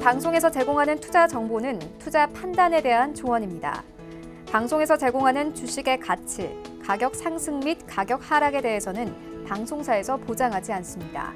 방송에서 제공하는 투자 정보는 투자 판단에 대한 조언입니다. 방송에서 제공하는 주식의 가치, 가격 상승 및 가격 하락에 대해서는 방송사에서 보장하지 않습니다.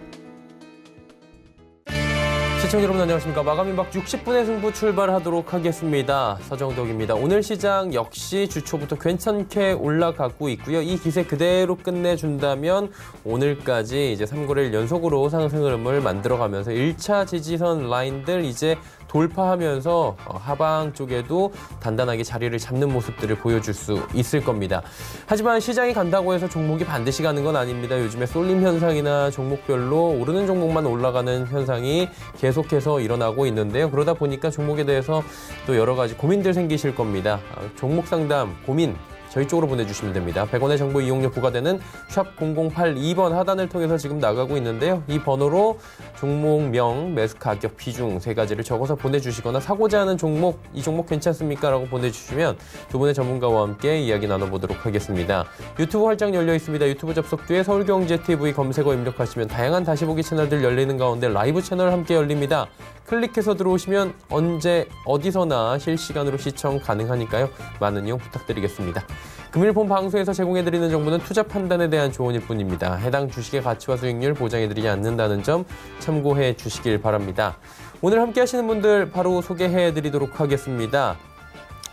시청자 여러분 안녕하십니까. 마감인박 60분의 승부 출발하도록 하겠습니다. 서정덕입니다. 오늘 시장 역시 주초부터 괜찮게 올라가고 있고요. 이 기세 그대로 끝내준다면 오늘까지 이제 3거래일 연속으로 상승 흐름을 만들어가면서 1차 지지선 라인들 이제 돌파하면서 하방 쪽에도 단단하게 자리를 잡는 모습들을 보여줄 수 있을 겁니다. 하지만 시장이 간다고 해서 종목이 반드시 가는 건 아닙니다. 요즘에 쏠림 현상이나 종목별로 오르는 종목만 올라가는 현상이 계속해서 일어나고 있는데요. 그러다 보니까 종목에 대해서 또 여러 가지 고민들 생기실 겁니다. 종목 상담, 고민 저희 쪽으로 보내주시면 됩니다. 100원의 정보 이용료 부과되는 샵 0082번 하단을 통해서 지금 나가고 있는데요. 이 번호로 종목명, 매수 가격, 비중 세 가지를 적어서 보내주시거나 사고자 하는 종목, 이 종목 괜찮습니까? 라고 보내주시면 두 분의 전문가와 함께 이야기 나눠보도록 하겠습니다. 유튜브 활짝 열려 있습니다. 유튜브 접속 뒤에 서울경제TV 검색어 입력하시면 다양한 다시보기 채널들 열리는 가운데 라이브 채널 함께 열립니다. 클릭해서 들어오시면 언제 어디서나 실시간으로 시청 가능하니까요. 많은 이용 부탁드리겠습니다. 금일 본 방송에서 제공해드리는 정보는 투자 판단에 대한 조언일 뿐입니다. 해당 주식의 가치와 수익률 보장해드리지 않는다는 점 참고해 주시길 바랍니다. 오늘 함께 하시는 분들 바로 소개해드리도록 하겠습니다.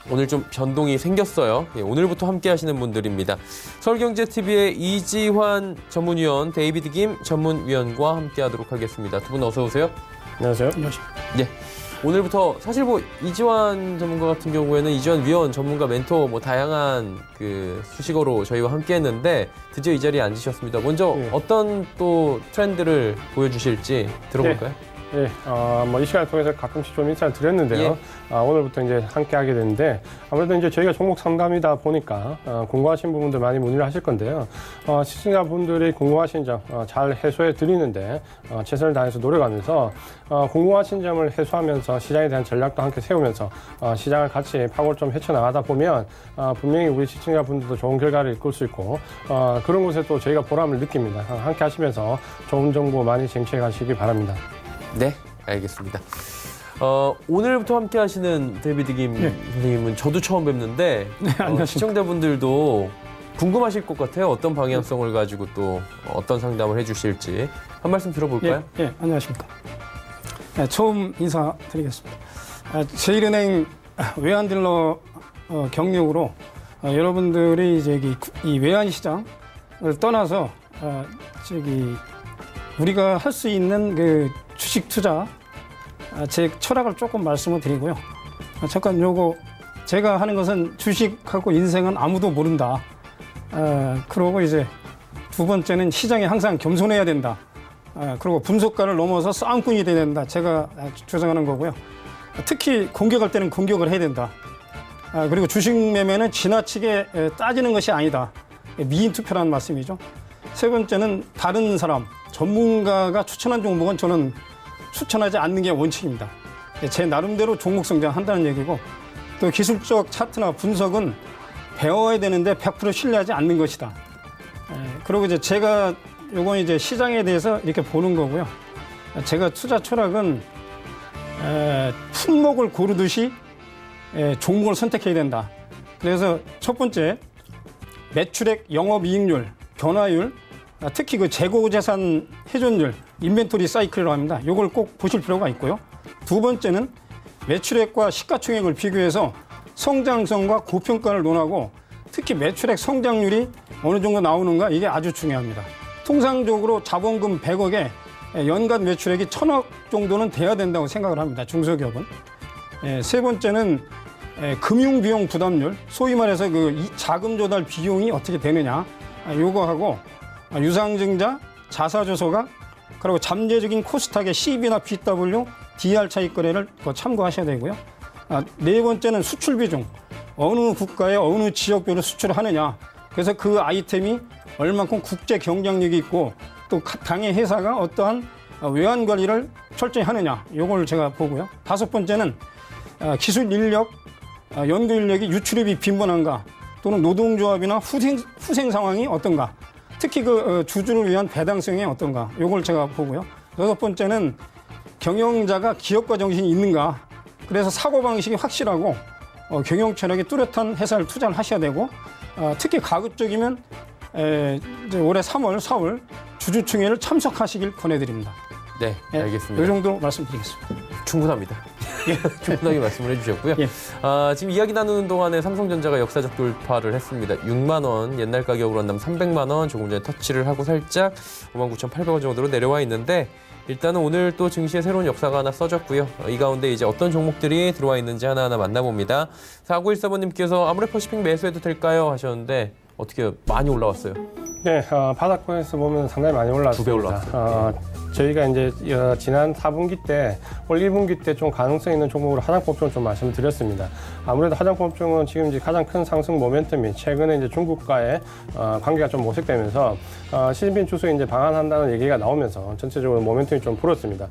오늘 좀 변동이 생겼어요. 오늘부터 함께 하시는 분들입니다. 서울경제TV의 이지환 전문위원, 데이비드 김 전문위원과 함께 하도록 하겠습니다. 두 분 어서 오세요. 안녕하세요. 네. 오늘부터 사실 이지환 전문가 같은 경우에는 이지환 위원, 전문가, 멘토 다양한 수식어로 저희와 함께 했는데 드디어 이 자리에 앉으셨습니다. 먼저 어떤 또 트렌드를 보여주실지 들어볼까요? 예, 이 시간을 통해서 가끔씩 좀 인사를 드렸는데요. 오늘부터 이제 함께 하게 되는데 아무래도 이제 저희가 종목 상담이다 보니까 궁금하신 부분들 많이 문의를 하실 건데요. 시청자분들이 궁금하신 점 잘 해소해 드리는데 최선을 다해서 노력하면서 궁금하신 점을 해소하면서 시장에 대한 전략도 함께 세우면서 시장을 같이 파고를 좀 헤쳐나가다 보면 분명히 우리 시청자분들도 좋은 결과를 이끌 수 있고 그런 곳에 또 저희가 보람을 느낍니다. 함께 하시면서 좋은 정보 많이 쟁취해 가시기 바랍니다. 네, 알겠습니다. 오늘부터 함께 하시는 데이비드 김 선생님은 저도 처음 뵙는데 시청자분들도 궁금하실 것 같아요. 어떤 방향성을 가지고 또 어떤 상담을 해주실지 한 말씀 들어볼까요? 안녕하십니까. 처음 인사드리겠습니다. 제일은행 외환딜러 경력으로 여러분들이 이제 이 외환 시장을 떠나서 우리가 할 수 있는 주식 투자 제 철학을 조금 말씀을 드리고요. 잠깐 요거 제가 하는 것은 주식하고 인생은 아무도 모른다. 그러고 이제 두 번째는 시장에 항상 겸손해야 된다. 그리고 분석가를 넘어서 싸움꾼이 돼야 된다. 제가 주장하는 거고요. 특히 공격할 때는 공격을 해야 된다. 그리고 주식 매매는 지나치게 따지는 것이 아니다. 미인 투표라는 말씀이죠. 세 번째는 다른 사람, 전문가가 추천한 종목은 저는 추천하지 않는 게 원칙입니다. 제 나름대로 종목 성장한다는 얘기고 또 기술적 차트나 분석은 배워야 되는데 100% 신뢰하지 않는 것이다. 그리고 이제 제가 요건 이제 시장에 대해서 이렇게 보는 거고요. 제가 투자 철학은 품목을 고르듯이 종목을 선택해야 된다. 그래서 첫 번째 매출액, 영업이익률, 변화율, 특히 재고자산 회전율, 인벤토리 사이클이라고 합니다. 이걸 꼭 보실 필요가 있고요. 두 번째는 매출액과 시가총액을 비교해서 성장성과 고평가를 논하고 특히 매출액 성장률이 어느 정도 나오는가 이게 아주 중요합니다. 통상적으로 자본금 100억에 연간 매출액이 1000억 정도는 돼야 된다고 생각을 합니다. 중소기업은. 세 번째는 금융비용 부담률, 소위 말해서 자금 조달 비용이 어떻게 되느냐 요거하고 유상증자, 자사조소각, 그리고 잠재적인 코스닥의 CB나 BW, DR 차익 거래를 참고하셔야 되고요. 네 번째는 수출 비중, 어느 국가에 어느 지역별로 수출을 하느냐. 그래서 그 아이템이 얼만큼 국제 경쟁력이 있고 또 당의 회사가 어떠한 외환 관리를 철저히 하느냐. 요걸 제가 보고요. 다섯 번째는 기술 인력, 연구 인력이 유출입이 빈번한가 또는 노동조합이나 후생 상황이 어떤가. 특히 주주를 위한 배당성이 어떤가. 요걸 제가 보고요. 여섯 번째는 경영자가 기업가 정신이 있는가. 그래서 사고방식이 확실하고 경영 철학이 뚜렷한 회사를 투자를 하셔야 되고 특히 가급적이면 이제 올해 3월, 4월 주주총회를 참석하시길 권해드립니다. 네, 알겠습니다. 이 정도 말씀드리겠습니다. 충분합니다. 충분하게 말씀을 해주셨고요. 예. 지금 이야기 나누는 동안에 삼성전자가 역사적 돌파를 했습니다. 6만 원, 옛날 가격으로 한다면 300만 원, 조금 전에 터치를 하고 살짝 59,800원 정도로 내려와 있는데 일단은 오늘 또 증시에 새로운 역사가 하나 써졌고요. 이 가운데 이제 어떤 종목들이 들어와 있는지 하나하나 만나봅니다. 4914번님께서 아모레퍼시픽 매수해도 될까요? 하셨는데 어떻게 많이 올라왔어요? 네, 바닥권에서 보면 상당히 많이 올랐습니다. 2배 올랐어요. 저희가 이제 지난 4분기 때, 올 1분기 때 좀 가능성 있는 종목으로 화장품 업종을 좀 말씀을 드렸습니다. 아무래도 화장품 업종은 지금 이제 가장 큰 상승 모멘텀이 최근에 이제 중국과의 관계가 좀 모색되면서 시진핑 주석이 이제 방한한다는 얘기가 나오면서 전체적으로 모멘텀이 좀 불었습니다.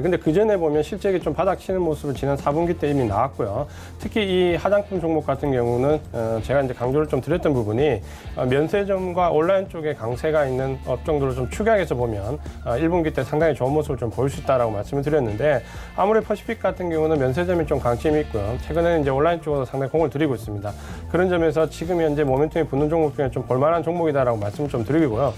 근데 그 전에 보면 실적이 좀 바닥치는 모습을 지난 4분기 때 이미 나왔고요. 특히 이 화장품 종목 같은 경우는 제가 이제 강조를 좀 드렸던 부분이 면세점과 온라인 쪽에 강세가 있는 업종들을 좀 축약해서 보면 1분기 때 상당히 좋은 모습을 좀 보일 수 있다라고 말씀을 드렸는데 아모레퍼시픽 같은 경우는 면세점이 좀 강점이 있고요. 최근에는 이제 온라인 쪽으로 상당히 공을 들이고 있습니다. 그런 점에서 지금 현재 모멘텀이 붙는 종목 중에 좀 볼만한 종목이다라고 말씀을 좀 드리고요.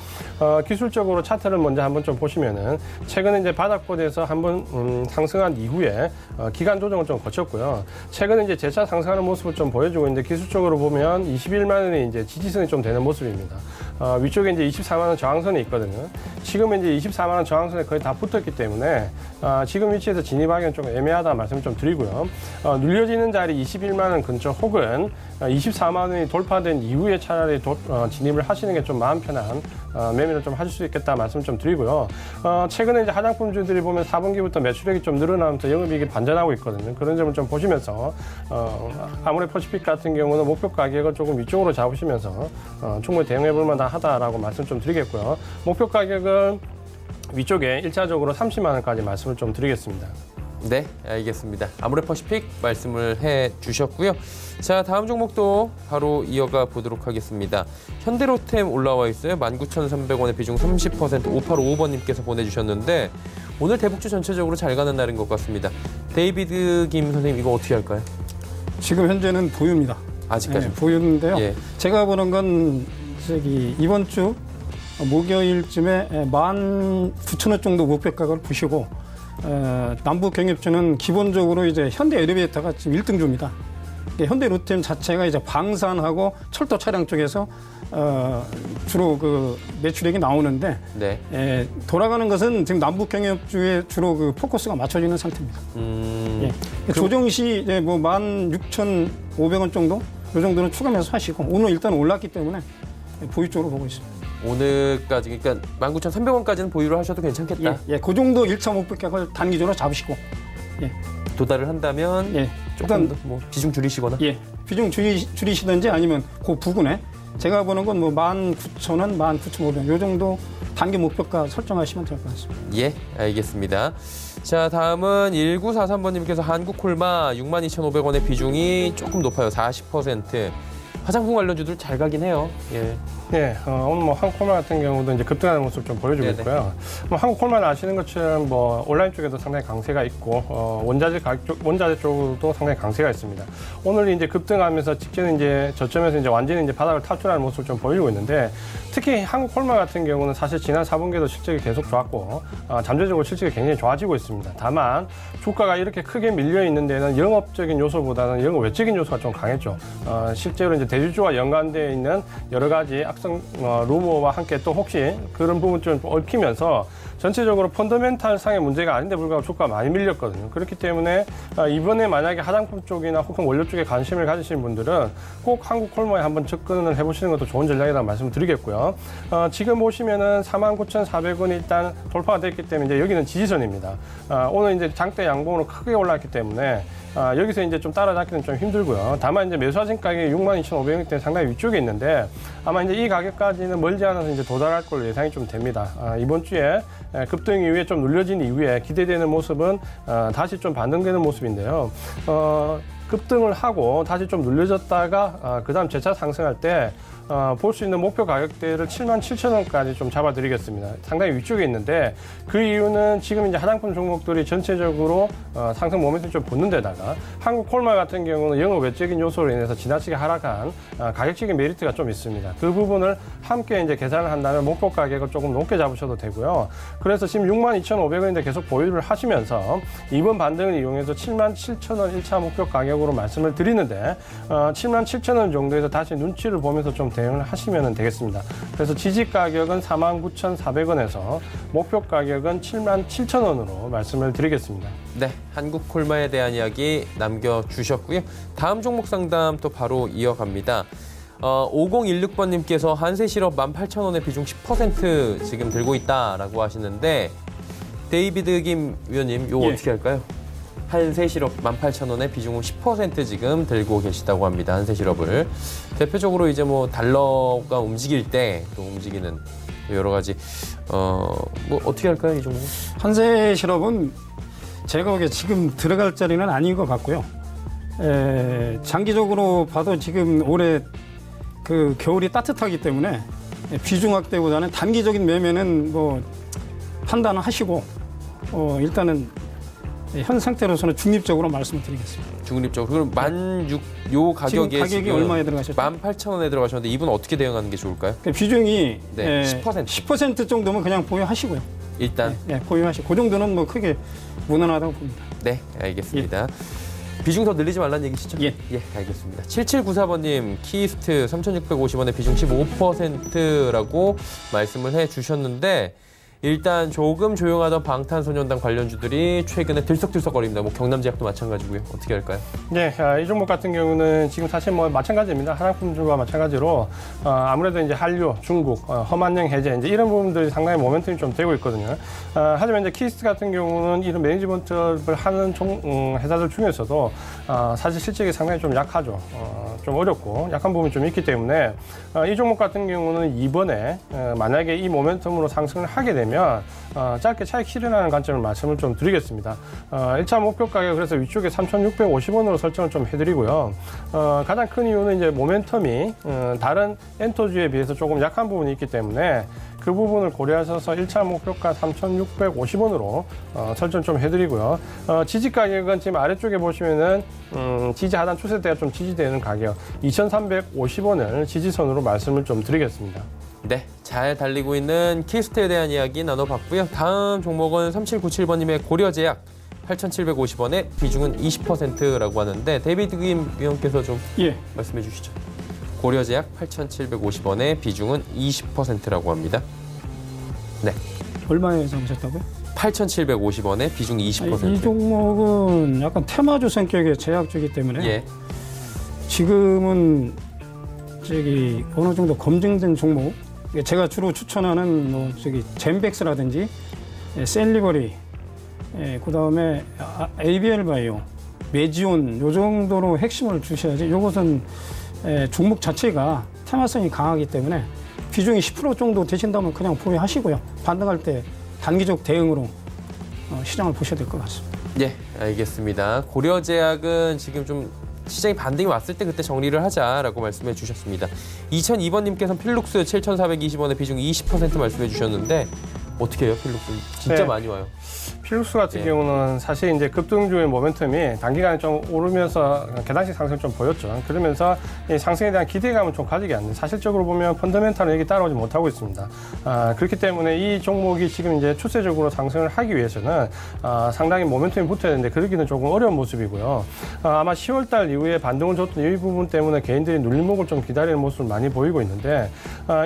기술적으로 차트를 먼저 한번 좀 보시면은 최근에 이제 바닥권에서 한번 상승한 이후에 기간 조정을 좀 거쳤고요. 최근에 이제 재차 상승하는 모습을 좀 보여주고 있는데 기술적으로 보면 21만 원이 이제 지지선이 좀 되는 모습입니다. 위쪽에 이제 24만 원 저항선이 있거든요. 지금 이제 24만 원 저항선에 거의 다 붙었기 때문에 지금 위치에서 진입하기는 좀 애매하다 말씀 좀 드리고요. 눌려지는 자리 21만 원 근처 혹은 24만 원이 돌파된 이후에 차라리 진입을 하시는 게 좀 마음 편한 매매를 좀 하실 수 있겠다 말씀 좀 드리고요. 최근에 이제 화장품주들이 보면 4분기부터 매출액이 좀 늘어나면서 영업이익이 반전하고 있거든요. 그런 점을 좀 보시면서 아모레퍼시픽 같은 경우는 목표 가격을 조금 위쪽으로 잡으시면서 충분히 대응해 볼 만하다라고 말씀 좀 드리겠고요. 목표 가격은 위쪽에 1차적으로 30만 원까지 말씀을 좀 드리겠습니다. 네, 알겠습니다. 아모레퍼시픽 말씀을 해 주셨고요. 자, 다음 종목도 바로 이어가 보도록 하겠습니다. 현대로템 올라와 있어요. 19,300원의 비중 30% 5855번님께서 보내주셨는데 오늘 대북주 전체적으로 잘 가는 날인 것 같습니다. 데이비드 김 선생님 이거 어떻게 할까요? 지금 현재는 보유입니다. 아직까지 보유인데요. 예. 제가 보는 건 이번 주 목요일쯤에 19,000원 정도 목표 가격을 보시고 남북 경협주는 기본적으로 이제 현대 엘리베이터가 지금 1등주입니다. 현대 로템 자체가 이제 방산하고 철도 차량 쪽에서 주로 그 매출액이 나오는데 네. 돌아가는 것은 지금 남북 경협주에 주로 그 포커스가 맞춰지는 상태입니다. 조정 시 이제 뭐 16,500원 정도 이 정도는 추가해서 하시고 오늘 일단 올랐기 때문에 보유 쪽으로 보고 있습니다. 오늘까지 그러니까 19,300원까지는 보유를 하셔도 괜찮겠다. 그 정도 1차 목표 가격을 단기적으로 잡으시고 도달을 한다면 조금 일단 더 뭐 비중 줄이시거나. 비중 줄이시든지 아니면 그 부근에 제가 보는 건 뭐 19,000원, 19,500원 이 정도 단기 목표가 설정하시면 될 것 같습니다. 예, 알겠습니다. 자, 다음은 1943번님께서 한국콜마 62,500원의 비중이 조금 높아요. 40%. 화장품 관련주들 잘 가긴 해요. 예. 네, 오늘 뭐 한국콜마 같은 경우도 이제 급등하는 모습 좀 보여주고 네네. 있고요. 뭐 한국콜마는 아시는 것처럼 뭐 온라인 쪽에도 상당히 강세가 있고 원자재 가격 쪽, 원자재 쪽도 상당히 강세가 있습니다. 오늘 이제 급등하면서 직전 이제 저점에서 이제 완전히 이제 바닥을 탈출하는 모습을 좀 보이고 있는데 특히 한국콜마 같은 경우는 사실 지난 4분기에도 실적이 계속 좋았고 잠재적으로 실적이 굉장히 좋아지고 있습니다. 다만 주가가 이렇게 크게 밀려 있는 데는 영업적인 요소보다는 영업 외적인 요소가 좀 강했죠. 실제로 이제 대주주와 연관되어 있는 여러 가지 악성 루머와 함께 또 혹시 그런 부분 좀 얽히면서 전체적으로 펀더멘탈 상의 문제가 아닌데 불구하고 주가가 많이 밀렸거든요. 그렇기 때문에 이번에 만약에 화장품 쪽이나 혹은 원료 쪽에 관심을 가지시는 분들은 꼭 한국콜마에 한번 접근을 해보시는 것도 좋은 전략이라고 말씀을 드리겠고요. 지금 보시면은 49,400원이 일단 돌파가 됐기 때문에 이제 여기는 지지선입니다. 오늘 이제 장대 양봉으로 크게 올랐기 때문에 여기서 이제 좀 따라잡기는 좀 힘들고요. 다만 이제 매수하신 가격이 62,500원 때문에 상당히 위쪽에 있는데 아마 이제 이 가격까지는 멀지 않아서 이제 도달할 걸로 예상이 좀 됩니다. 이번 주에 급등 이후에 좀 눌려진 이후에 기대되는 모습은 다시 좀 반등되는 모습인데요. 급등을 하고 다시 좀 눌려졌다가 그다음 재차 상승할 때 볼 수 있는 목표 가격대를 77,000원까지 좀 잡아드리겠습니다. 상당히 위쪽에 있는데 그 이유는 지금 이제 화장품 종목들이 전체적으로 상승 모멘텀이 좀 붙는 데다가 한국 콜말 같은 경우는 영업 외적인 요소로 인해서 지나치게 하락한 가격적인 메리트가 좀 있습니다. 그 부분을 함께 이제 계산을 한다면 목표 가격을 조금 높게 잡으셔도 되고요. 그래서 지금 62,500원인데 계속 보유를 하시면서 이번 반등을 이용해서 77,000원 1차 목표 가격으로 말씀을 드리는데 77,000원 정도에서 다시 눈치를 보면서 좀 대응을 하시면 되겠습니다. 그래서 지지 가격은 49,400원에서 목표 가격은 77,000원으로 말씀을 드리겠습니다. 네, 한국 콜마에 대한 이야기 남겨주셨고요. 다음 종목 상담 또 바로 이어갑니다. 5016번님께서 한세실업 18,000원의 비중 10% 지금 들고 있다라고 하시는데 데이비드 김 위원님 이거 예. 어떻게 할까요? 한세실업 18,000원의 비중을 10% 지금 들고 계시다고 합니다. 한세실업을 대표적으로 이제 뭐 달러가 움직일 때 또 움직이는 여러 가지 뭐 어떻게 할까요 이 종목? 한세실업은 제가 보기에 지금 들어갈 자리는 아닌 것 같고요. 장기적으로 봐도 지금 올해 그 겨울이 따뜻하기 때문에 비중 확대보다는 단기적인 매매는 뭐 판단을 하시고 일단은 현 상태로서는 중립적으로 말씀을 드리겠습니다. 중립적으로 그럼 요 가격에 지금 가격이 얼마에 들어가셨죠? 18,000원에 들어가셨는데 이분 어떻게 대응하는 게 좋을까요? 그 비중이 네, 10%. 10% 정도면 그냥 보유하시고요. 일단 보유하시고 그 정도는 뭐 크게 무난하다고 봅니다. 네, 알겠습니다. 비중 더 늘리지 말라는 얘기시죠? 예. 예, 알겠습니다. 7794번님, 키이스트 3,650원에 비중 15%라고 말씀을 해주셨는데 일단 조금 조용하던 방탄소년단 관련주들이 최근에 들썩들썩거립니다. 뭐 경남제약도 마찬가지고요. 어떻게 할까요? 네, 이 종목 같은 경우는 지금 사실 뭐 마찬가지입니다. 화장품주와 마찬가지로 아무래도 이제 한류, 중국, 험한령 해제 이제 이런 부분들이 상당히 모멘텀이 좀 되고 있거든요. 하지만 이제 키스트 같은 경우는 이런 매니지먼트를 하는 회사들 중에서도 사실 실적이 상당히 좀 약하죠. 좀 어렵고 약한 부분이 좀 있기 때문에 이 종목 같은 경우는 이번에 만약에 이 모멘텀으로 상승을 하게 되면 짧게 차익 실현하는 관점을 말씀을 좀 드리겠습니다. 1차 목표 가격 그래서 위쪽에 3,650원으로 설정을 좀 해드리고요. 가장 큰 이유는 이제 모멘텀이 다른 엔터주에 비해서 조금 약한 부분이 있기 때문에 그 부분을 고려하셔서 1차 목표가 3,650원으로 설정 좀 해드리고요. 지지 가격은 지금 아래쪽에 보시면은 지지 하단 추세대가 좀 지지되는 가격 2,350원을 지지선으로 말씀을 좀 드리겠습니다. 네, 잘 달리고 있는 키스트에 대한 이야기 나눠봤고요. 다음 종목은 3797번님의 고려제약 8,750원에 비중은 20%라고 하는데 데이비드 김 위원께서 좀 말씀해 주시죠. 고려제약 8,750원에 비중은 20%라고 합니다. 네, 얼마에 잡으셨다고요? 8,750원에 비중 20%. 이 종목은 약간 테마주 성격의 제약주이기 때문에 예. 지금은 어느 정도 검증된 종목, 제가 주로 추천하는 뭐 젠백스라든지 셀리버리, 그다음에 ABL 바이오, 메지온 요 정도로 핵심을 주셔야지. 이것은 종목 자체가 테마성이 강하기 때문에 비중이 10% 정도 되신다면 그냥 보유하시고요. 반등할 때 단기적 대응으로 시장을 보셔야 될 것 같습니다. 예, 알겠습니다. 고려제약은 지금 좀 시장이 반등이 왔을 때 그때 정리를 하자라고 말씀해 주셨습니다. 2002번님께서는 필룩스 7,420원에 비중 20% 말씀해 주셨는데 어떻게 해요, 필룩스? 진짜 네. 많이 와요. 필룩스 같은 경우는 사실 이제 급등주의 모멘텀이 단기간에 좀 오르면서 계단식 상승을 좀 보였죠. 그러면서 이 상승에 대한 기대감은 좀 가지게 않는. 사실적으로 보면 펀더멘탈은 여기 따라오지 못하고 있습니다. 그렇기 때문에 이 종목이 지금 이제 추세적으로 상승을 하기 위해서는 상당히 모멘텀이 붙어야 되는데 그러기는 조금 어려운 모습이고요. 아마 10월달 이후에 반등을 줬던 이 부분 때문에 개인들이 눌림목을 좀 기다리는 모습을 많이 보이고 있는데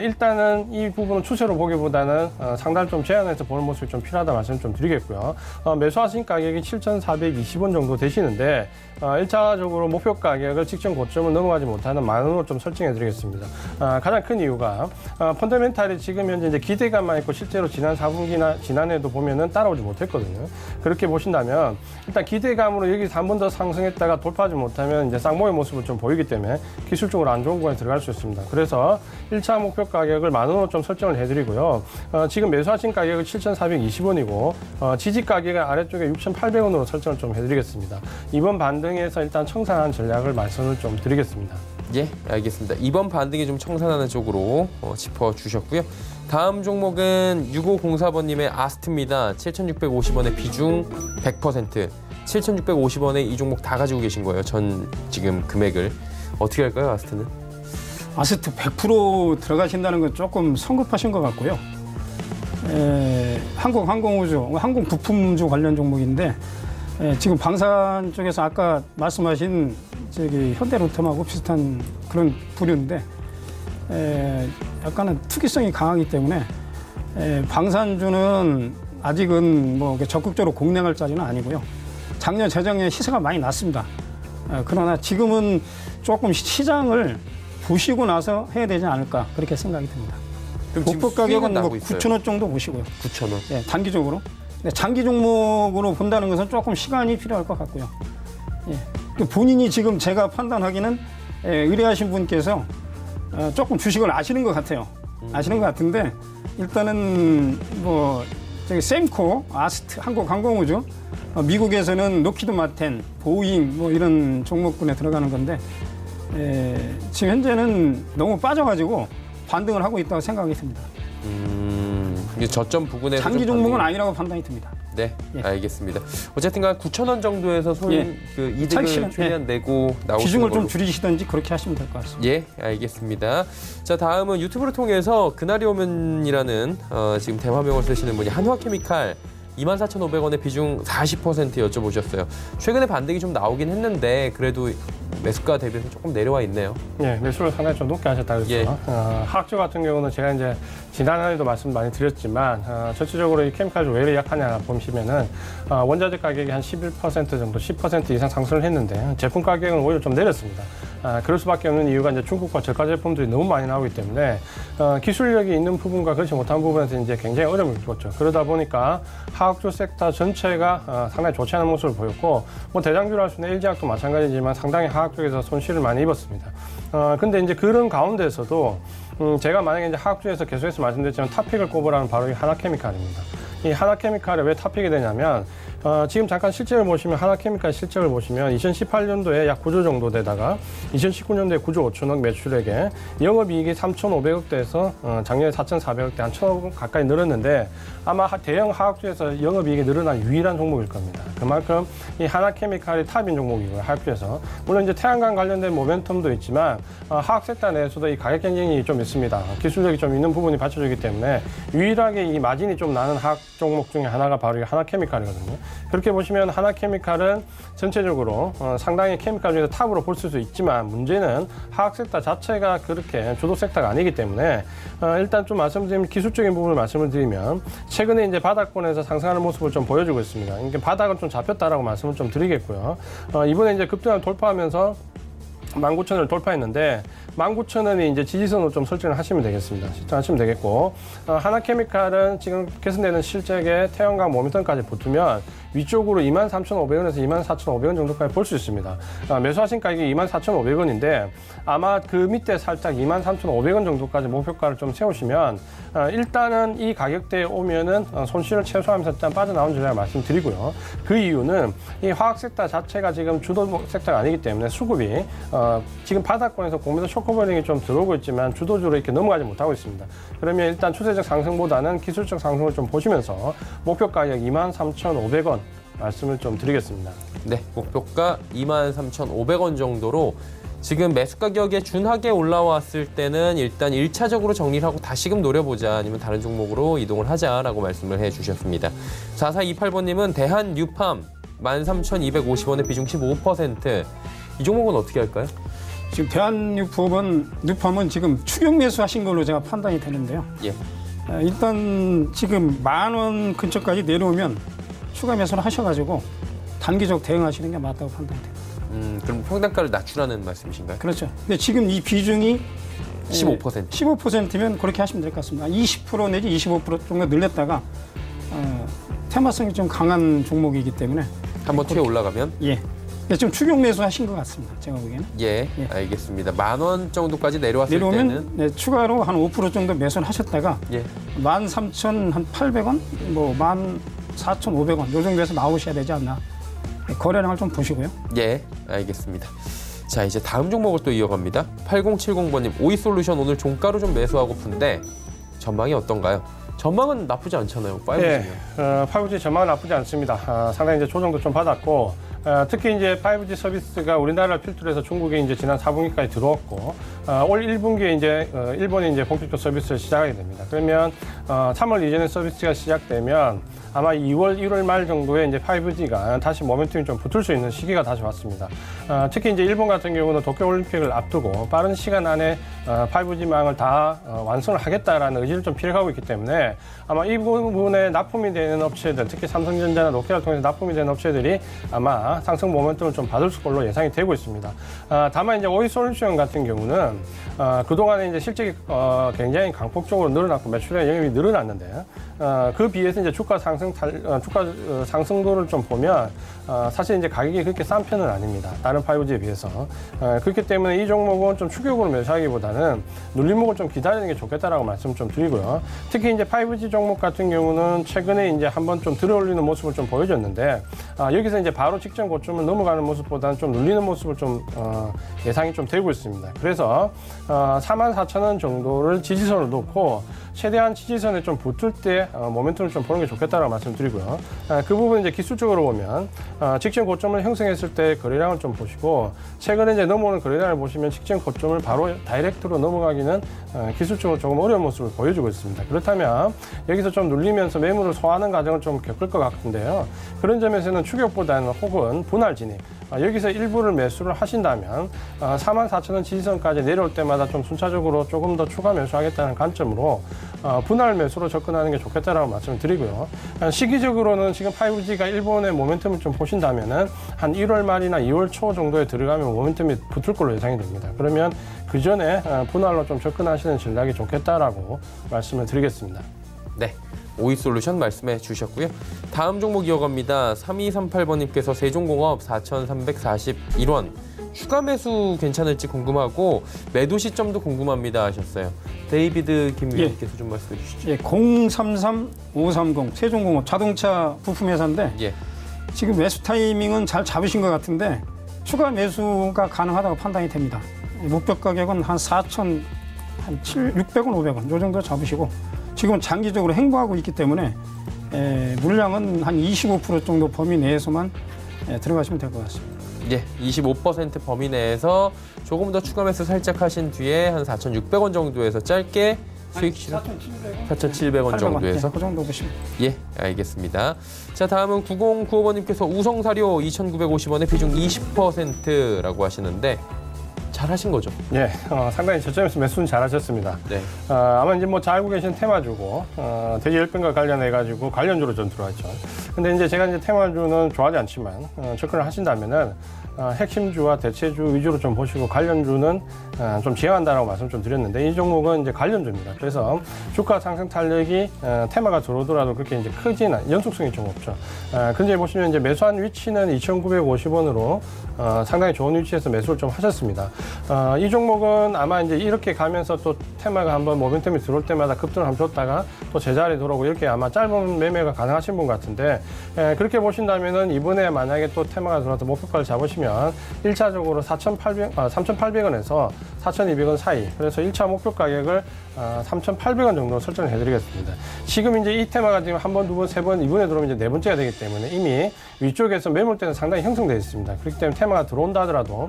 일단은 이 부분은 추세로 보기보다는 상단을 좀 제한해서 보는 모습이 좀 필요하다 말씀 좀 드리겠고요. 매수하신 가격이 7,420원 정도 되시는데 1차적으로 목표 가격을 직전 고점을 넘어가지 못하는 10,000원으로 좀 설정해 드리겠습니다. 가장 큰 이유가 펀더멘탈이 지금 현재 이제 기대감만 있고 실제로 지난 4분기나 지난해도 보면은 따라오지 못했거든요. 그렇게 보신다면 일단 기대감으로 여기서 한 번 더 상승했다가 돌파하지 못하면 이제 쌍모의 모습을 좀 보이기 때문에 기술적으로 안 좋은 구간에 들어갈 수 있습니다. 그래서 1차 목표 가격을 10,000원으로 좀 설정을 해드리고요. 지금 매수하신 가격은 7,420원이고 지지 가격은 아래쪽에 6,800원으로 설정을 좀 해드리겠습니다. 이번 반등에서 일단 청산한 전략을 말씀을 좀 드리겠습니다. 예, 알겠습니다. 이번 반등이 좀 청산하는 쪽으로 짚어주셨고요. 다음 종목은 6504번님의 아스트입니다. 7,650원의 비중 100%. 7,650원에 이 종목 다 가지고 계신 거예요. 전 지금 금액을. 어떻게 할까요, 아스트는? 아스트 100% 들어가신다는 건 조금 성급하신 것 같고요. 한국항공우주, 항공 부품주 관련 종목인데 지금 방산 쪽에서 아까 말씀하신 저기 현대로템하고 비슷한 그런 부류인데 약간은 투기성이 강하기 때문에 방산주는 아직은 뭐 적극적으로 공략할 자리는 아니고요. 작년, 재작년에 시세가 많이 났습니다. 그러나 지금은 조금 시장을 보시고 나서 해야 되지 않을까 그렇게 생각이 듭니다. 목표 가격은 뭐 9,000원 정도 보시고요. 9,000원. 네, 단기적으로. 네, 장기 종목으로 본다는 것은 조금 시간이 필요할 것 같고요. 예. 본인이 지금 제가 판단하기는 의뢰하신 분께서 조금 주식을 아시는 것 같아요. 아시는 것 같은데 일단은 뭐 저기 셈코, 아스트, 한국항공우주, 미국에서는 로키드 마틴, 보잉 뭐 이런 종목군에 들어가는 건데 지금 현재는 너무 빠져가지고 반등을 하고 있다고 생각이 듭니다. 이게 저점 부근에서 장기 종목은 아니라고 판단이 듭니다. 네, 예. 알겠습니다. 어쨌든간 9,000원 정도에서 예. 그 이득을 시간, 최대한 내고 나오시는 비중을 걸로. 좀 줄이시든지 그렇게 하시면 될 것 같습니다. 예, 알겠습니다. 자, 다음은 유튜브를 통해서 그날이 오면이라는 지금 대화명을 쓰시는 분이 한화케미칼 24,500원의 비중 40% 여쭤보셨어요. 최근에 반등이 좀 나오긴 했는데 그래도 매수가 대비해서 조금 내려와 있네요. 예, 매수를 상당히 좀 높게 하셨다 그랬죠. 예. 하학주 같은 경우는 제가 이제 지난해에도 말씀 많이 드렸지만 전체적으로 이 케미칼이 왜 이렇게 약하냐 보시면은 원자재 가격이 한 11% 정도, 10% 이상 상승을 했는데 제품 가격은 오히려 좀 내렸습니다. 그럴 수밖에 없는 이유가 이제 중국과 저가 제품들이 너무 많이 나오기 때문에 기술력이 있는 부분과 그렇지 못한 부분에서 이제 굉장히 어려움을 겪었죠. 그러다 보니까 하학주 섹터 전체가 상당히 좋지 않은 모습을 보였고 뭐 대장주로 할 수 있는 LG화학도 마찬가지지만 상당히 하학 쪽에서 손실을 많이 입었습니다. 근데 이제 그런 가운데서도 제가 만약에 이제 하학주에서 계속해서 말씀드렸지만 탑픽을 꼽으라는 바로 이 하나케미칼입니다. 이 하나케미칼이 왜 탑픽이 되냐면 지금 잠깐 실적을 보시면 하나케미칼 실적을 보시면 2018년도에 약 9조 정도 되다가 2019년도에 9조 5천억 매출액에 영업이익이 3,500억대에서 작년에 4,400억대 한 1,000억 가까이 늘었는데 아마 대형 하학주에서 영업이익이 늘어난 유일한 종목일 겁니다. 그만큼 이 하나케미칼이 탑인 종목이고요. 하학주에서. 물론 이제 태양광 관련된 모멘텀도 있지만 하학 섹터 내에서도 이 가격 경쟁이 좀 있습니다. 기술력이 좀 있는 부분이 받쳐주기 때문에 유일하게 이 마진이 좀 나는 하학 종목 중에 하나가 바로 이 하나케미칼이거든요. 그렇게 보시면 하나케미칼은 전체적으로 상당히 케미칼 중에서 탑으로 볼 수도 있지만 문제는 하학 섹터 자체가 그렇게 주도 섹터가 아니기 때문에 일단 좀 말씀드리면 기술적인 부분을 말씀을 드리면 최근에 이제 바닥권에서 상승하는 모습을 좀 보여주고 있습니다. 그러니까 바닥은 좀 잡혔다라고 말씀을 좀 드리겠고요. 이번에 이제 급등을 돌파하면서 19,000원을 돌파했는데 19,000원이 이제 지지선으로 좀 설정을 하시면 되겠습니다. 설정하시면 되겠고 하나케미칼은 지금 개선되는 실적에 태양광 모멘텀까지 붙으면 위쪽으로 23,500원에서 24,500원 정도까지 볼 수 있습니다. 매수하신 가격이 24,500원인데 아마 그 밑에 살짝 23,500원 정도까지 목표가를 좀 세우시면 일단은 이 가격대에 오면은 손실을 최소화하면서 일단 빠져나온 전략을 말씀드리고요. 그 이유는 이 화학 섹터 자체가 지금 주도 섹터가 아니기 때문에 수급이 지금 바닥권에서 공매도 쇼크버링이 좀 들어오고 있지만 주도주로 이렇게 넘어가지 못하고 있습니다. 그러면 일단 추세적 상승보다는 기술적 상승을 좀 보시면서 목표 가격 23,500원 말씀을 좀 드리겠습니다. 네, 목표가 23,500원 정도로 지금 매수 가격에 준하게 올라왔을 때는 일단 1차적으로 정리를 하고 다시금 노려보자 아니면 다른 종목으로 이동을 하자라고 말씀을 해주셨습니다. 4428번님은 대한 뉴팜 13,250원의 비중 15%. 이 종목은 어떻게 할까요? 지금 대한뉴팜은 지금 추격 매수하신 걸로 제가 판단이 되는데요. 예. 일단 지금 10,000원 근처까지 내려오면 추가 매수를 하셔가지고 단기적 대응하시는 게 맞다고 판단이 됩니다. 그럼 평단가를 낮추라는 말씀이신가요? 그렇죠. 근데 지금 이 비중이 15%. 15%면 그렇게 하시면 될 것 같습니다. 20% 내지 25% 정도 늘렸다가 테마성이 좀 강한 종목이기 때문에 한번 튀어 올라가면? 예. 지금 추격 매수하신 것 같습니다. 제가 보기에는. 예, 알겠습니다. 10,000원 정도까지 내려왔을 내려오면 때는 네, 추가로 한 5% 정도 매수를 하셨다가 예. 13,800원, 뭐 14,500원 요 정도에서 나오셔야 되지 않나. 거래량을 좀 보시고요. 예, 알겠습니다. 자, 이제 다음 종목을 또 이어갑니다. 8070번님, 오이솔루션 오늘 종가로 좀 매수하고픈데 전망이 어떤가요? 전망은 나쁘지 않잖아요. 5G면. 예, 5G 전망은 나쁘지 않습니다. 상당히 이제 조정도 좀 받았고, 특히 이제 5G 서비스가 우리나라를 필두로 해서 중국에 이제 지난 4분기까지 들어왔고, 올 1분기에 이제 일본이 이제 본격적 서비스를 시작하게 됩니다. 그러면 3월 이전에 서비스가 시작되면 아마 2월, 1월 말 정도에 이제 5G가 다시 모멘텀이 좀 붙을 수 있는 시기가 다시 왔습니다. 특히 이제 일본 같은 경우는 도쿄올림픽을 앞두고 빠른 시간 안에 5G망을 다 완성을 하겠다라는 의지를 좀 피력하고 있기 때문에 아마 이 부분에 납품이 되는 업체들, 특히 삼성전자나 노키아를 통해서 납품이 되는 업체들이 아마 상승 모멘텀을 좀 받을 걸로 예상이 되고 있습니다. 다만 이제 오이솔루션 같은 경우는 그동안에 이제 실적이 굉장히 강폭적으로 늘어났고 매출의 영역이 늘어났는데 그 비해서 이제 주가 상승도를 좀 보면 사실 이제 가격이 그렇게 싼 편은 아닙니다. 다른 5G에 비해서. 그렇기 때문에 이 종목은 좀 추격으로 매수하기보다는 눌림목을 좀 기다리는 게 좋겠다라고 말씀 좀 드리고요. 특히 이제 5G 종목 같은 경우는 최근에 이제 한번 좀 들어올리는 모습을 좀 보여줬는데 여기서 이제 바로 직전 고점을 넘어가는 모습보다는 좀 눌리는 모습을 좀 예상이 좀 되고 있습니다. 그래서 44,000원 정도를 지지선을 놓고 최대한 지지선에 좀 붙을 때 모멘텀을 좀 보는 게 좋겠다라고 말씀드리고요. 그 부분 이제 기술적으로 보면 직전 고점을 형성했을 때 거래량을 좀 보시고 최근에 이제 넘어오는 거래량을 보시면 직전 고점을 바로 다이렉트로 넘어가기는 기술적으로 조금 어려운 모습을 보여주고 있습니다. 그렇다면 여기서 좀 눌리면서 매물을 소화하는 과정을 좀 겪을 것 같은데요. 그런 점에서는 추격보다는 혹은 분할 진입 여기서 일부를 매수를 하신다면 44,000원 지지선까지 내려올 때마다 좀 순차적으로 조금 더 추가 매수하겠다는 관점으로 분할 매수로 접근하는 게 좋겠다라고 말씀을 드리고요. 시기적으로는 지금 5G가 일본의 모멘텀을 좀 보신다면은 한 1월 말이나 2월 초 정도에 들어가면 모멘텀이 붙을 걸로 예상이 됩니다. 그러면 그 전에 분할로 좀 접근하시는 전략이 좋겠다라고 말씀을 드리겠습니다. 네. 오이솔루션 말씀해 주셨고요. 다음 종목 이어갑니다. 3238번님께서 세종공업 4,341원. 추가 매수 괜찮을지 궁금하고 매도 시점도 궁금합니다 하셨어요. 데이비드 김 위원께서 좀 말씀해 주시죠. 예, 033530 세종공업 자동차 부품 회사인데 예. 지금 매수 타이밍은 잘 잡으신 것 같은데 추가 매수가 가능하다고 판단이 됩니다. 목표 가격은 한 4,600원, 500원 이 정도 잡으시고 지금 장기적으로 행보하고 있기 때문에 물량은 한 25% 정도 범위 내에서만 들어가시면 될 것 같습니다. 예, 25% 범위 내에서 조금 더 추가 매수 살짝 하신 뒤에 한 4,600원 정도에서 짧게 수익 실현 4,700원 정도에서 그 정도 보시면. 예, 알겠습니다. 자, 다음은 9095번님께서 우성사료 2,950원에 비중 20%라고 하시는데 잘하신 거죠? 예, 상당히 저점에서 매수는 잘하셨습니다. 네. 아마 이제 뭐 잘 알고 계신 테마주고, 대기 열병과 관련해가지고 관련주로 좀 들어왔죠. 근데 이제 제가 이제 테마주는 좋아하지 않지만, 접근을 하신다면은, 핵심주와 대체주 위주로 좀 보시고 관련주는 좀 제한한다라고 말씀 좀 드렸는데 이 종목은 이제 관련주입니다. 그래서 주가 상승 탄력이 테마가 들어오더라도 그렇게 이제 크지는 연속성이 좀 없죠. 근데 보시면 이제 매수한 위치는 2,950원으로 상당히 좋은 위치에서 매수를 좀 하셨습니다. 이 종목은 아마 이제 이렇게 가면서 또 테마가 한번 모멘텀이 들어올 때마다 급등을 한번 줬다가 또 제자리 돌아오고 이렇게 아마 짧은 매매가 가능하신 분 같은데 그렇게 보신다면은 이번에 만약에 또 테마가 들어와서 목표가를 잡으시면 1차적으로 3,800원에서 4,200원 사이 그래서 1차 목표 가격을 3,800원 정도 설정을 해드리겠습니다. 지금 이제 이 테마가 지금 한 번, 두 번, 세 번, 이번에 들어오면 이제 네 번째가 되기 때문에 이미 위쪽에서 매물대는 상당히 형성되어 있습니다. 그렇기 때문에 테마가 들어온다 하더라도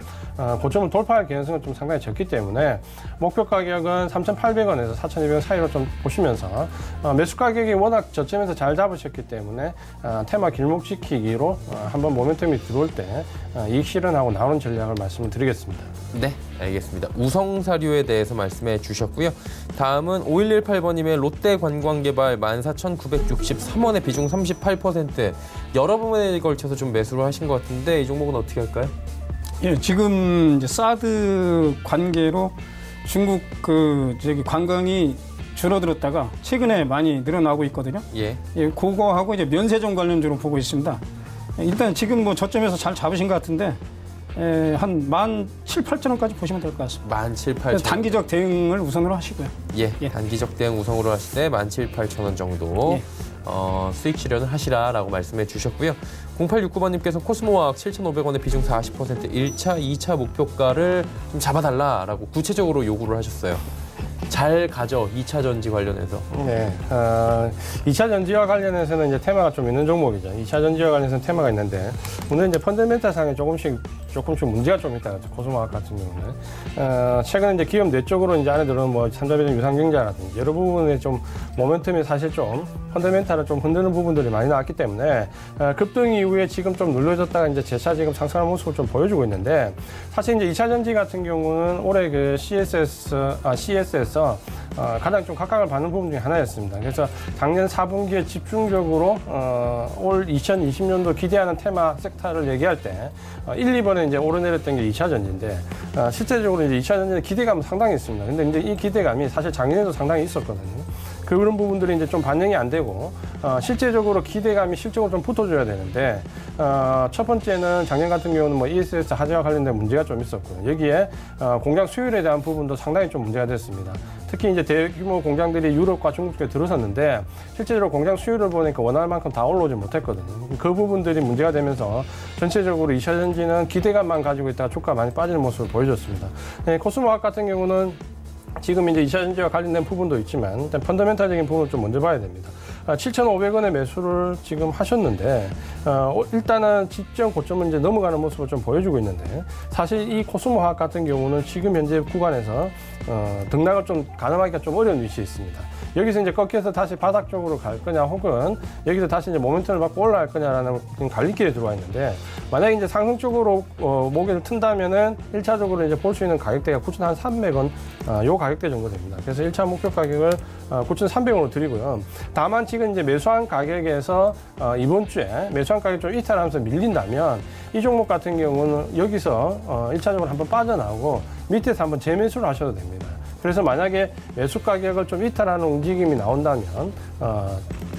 고점을 돌파할 가능성은 좀 상당히 적기 때문에 목표 가격은 3,800원에서 4,200원 사이로 좀 보시면서 매수 가격이 워낙 저점에서 잘 잡으셨기 때문에 테마 길목 지키기로 한번 모멘텀이 들어올 때 이익 실현하고 나오는 전략을 말씀을 드리겠습니다. 네, 알겠습니다. 우성사료에 대해서 말씀해 주셨고요. 다음은 5118번님의 롯데관광개발 14,963원에 비중 38% 여러 부분에 걸쳐서 좀 매수를 하신 것 같은데 이 종목은 어떻게 할까요? 예, 지금 이제 사드 관계로 중국 관광이 줄어들었다가 최근에 많이 늘어나고 있거든요. 예. 예, 그거하고 이제 면세점 관련주로 보고 있습니다. 일단 지금 뭐 저점에서 잘 잡으신 것 같은데 한 17,800원까지 보시면 될 것 같습니다. 17,800원. 단기적 대응을 우선으로 하시고요. 예, 단기적 대응 우선으로 하실 때 17,800원 정도 수익 실현을 하시라라고 말씀해 주셨고요. 0869번님께서 코스모화학 7,500원의 비중 40% 1차, 2차 목표가를 좀 잡아달라라고 구체적으로 요구를 하셨어요. 잘 가죠, 2차 전지 관련해서. 네, 2차 전지와 관련해서는 이제 테마가 좀 있는 종목이죠. 2차 전지와 관련해서는 테마가 있는데, 오늘 이제 펀더멘탈 상에 조금씩 문제가 좀 있다. 코스모화학 같은 경우는. 최근에 이제 기업 내적으로 이제 안에 들어온 뭐 산자배정 유상증자라든지 여러 부분에 좀 모멘텀이 사실 좀 펀더멘탈을 좀 흔드는 부분들이 많이 나왔기 때문에 급등 이후에 지금 좀 눌러졌다가 이제 재차 지금 상승하는 모습을 좀 보여주고 있는데, 사실 이제 2차 전지 같은 경우는 올해 그 CS에서 가장 좀 각광을 받는 부분 중에 하나였습니다. 그래서 작년 4분기에 집중적으로 올 2020년도 기대하는 테마 섹터를 얘기할 때 1, 2번에 이제 오르내렸던 게 2차 전지인데, 실제적으로 이제 2차 전지는 기대감은 상당히 있습니다. 근데 이제 이 기대감이 사실 작년에도 상당히 있었거든요. 그런 부분들이 이제 좀 반영이 안 되고, 실제적으로 기대감이 실적으로 좀 붙어줘야 되는데, 첫 번째는 작년 같은 경우는 뭐 ESS 화재와 관련된 문제가 좀 있었고요. 여기에 공장 수율에 대한 부분도 상당히 좀 문제가 됐습니다. 특히 이제 대규모 공장들이 유럽과 중국 쪽에 들어섰는데, 실제적으로 공장 수율을 보니까 원할 만큼 다 올라오지 못했거든요. 그 부분들이 문제가 되면서 전체적으로 2차 전지는 기대감만 가지고 있다가 주가가 많이 빠지는 모습을 보여줬습니다. 코스모화학 같은 경우는 지금 이제 2차 전지와 관련된 부분도 있지만, 일단 펀더멘탈적인 부분을 좀 먼저 봐야 됩니다. 7,500원의 매수를 지금 하셨는데, 일단은 직전 고점을 이제 넘어가는 모습을 좀 보여주고 있는데, 사실 이 코스모화학 같은 경우는 지금 현재 구간에서 등락을 좀 가늠하기가 좀 어려운 위치에 있습니다. 여기서 이제 꺾여서 다시 바닥 쪽으로 갈 거냐, 혹은 여기서 다시 이제 모멘텀을 받고 올라갈 거냐라는 갈림길에 들어와 있는데, 만약에 이제 상승 쪽으로 모기를 튼다면은 1차적으로 이제 볼 수 있는 가격대가 9,300원, 요 가격대 정도 됩니다. 그래서 1차 목표 가격을 9,300원으로 드리고요. 다만 지금 이제 매수한 가격에서 이번 주에 매수한 가격 좀 이탈하면서 밀린다면, 이 종목 같은 경우는 여기서 1차적으로 한번 빠져나오고 밑에서 한번 재매수를 하셔도 됩니다. 그래서 만약에 매수 가격을 좀 이탈하는 움직임이 나온다면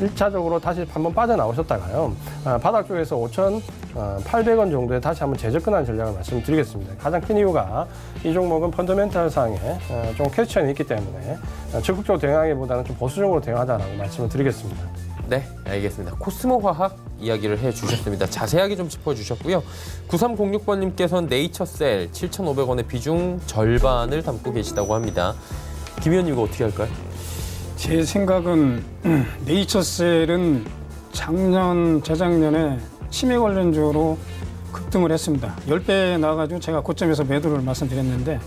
1차적으로 다시 한번 빠져나오셨다가요, 바닥 쪽에서 5,800원 정도에 다시 한번 재접근하는 전략을 말씀드리겠습니다. 가장 큰 이유가 이 종목은 펀더멘탈 상에 좀 캐치션이 있기 때문에 적극적으로 대응하기보다는 좀 보수적으로 대응하자라고 말씀을 드리겠습니다. 네, 알겠습니다. 코스모화학 이야기를 해주셨습니다. 자세하게 좀 짚어주셨고요. 9306번님께서는 네이처셀 7,500원의 비중 절반을 담고 계시다고 합니다. 김 의원님 이거 어떻게 할까요? 제 생각은 네이처셀은 작년, 재작년에 치매 관련주로 급등을 했습니다. 10배 나와가지고 제가 고점에서 매도를 말씀드렸는데,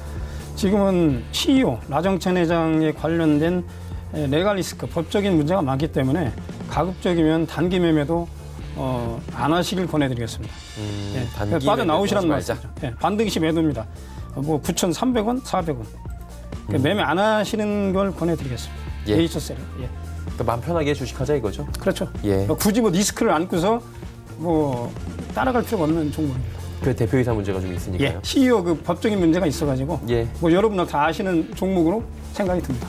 지금은 CEO 라정천 회장에 관련된 레갈리스크 법적인 문제가 많기 때문에 가급적이면 단기 매매도 안 하시길 권해드리겠습니다. 단기 빠져나오시라는 매매도 하지 말씀이죠. 반드시 매도입니다. 뭐 9,300원, 400원. 매매 안 하시는 걸 권해드리겠습니다. 네이처셀. 그러니까 마음 편하게 주식하자 이거죠? 그렇죠. 예. 굳이 뭐 리스크를 안고서 뭐 따라갈 필요가 없는 종목입니다. 그 대표이사 문제가 좀 있으니까요. CEO 그 법적인 문제가 있어가지고 뭐 여러분들 다 아시는 종목으로 생각이 듭니다.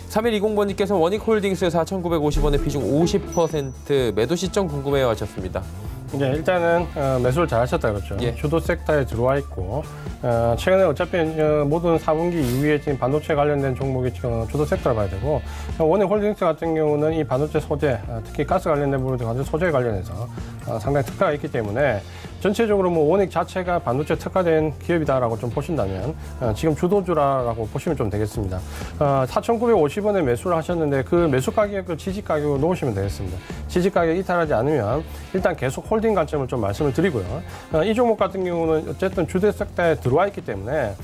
3120번님께서 원익홀딩스 4,950원의 비중 50% 매도 시점 궁금해요 하셨습니다. 이제 일단은 매수를 잘 하셨다 그렇죠. 주도 섹터에 들어와 있고, 최근에 어차피 모든 4분기 이후에 지금 반도체 관련된 종목이 지금 주도 섹터를 봐야 되고, 원익홀딩스 같은 경우는 이 반도체 소재, 특히 가스 관련된 부분들 반도체 소재에 관련해서 상당히 특화가 있기 때문에 전체적으로 뭐 원익 자체가 반도체 특화된 기업이다라고 좀 보신다면 지금 주도주라고 보시면 좀 되겠습니다. 4,950원에 매수를 하셨는데 그 매수 가격을 지지 가격으로 놓으시면 되겠습니다. 지지 가격 이탈하지 않으면 일단 계속 홀딩 관점을 좀 말씀을 드리고요. 이 종목 같은 경우는 어쨌든 주대 섹터에 들어와 있기 때문에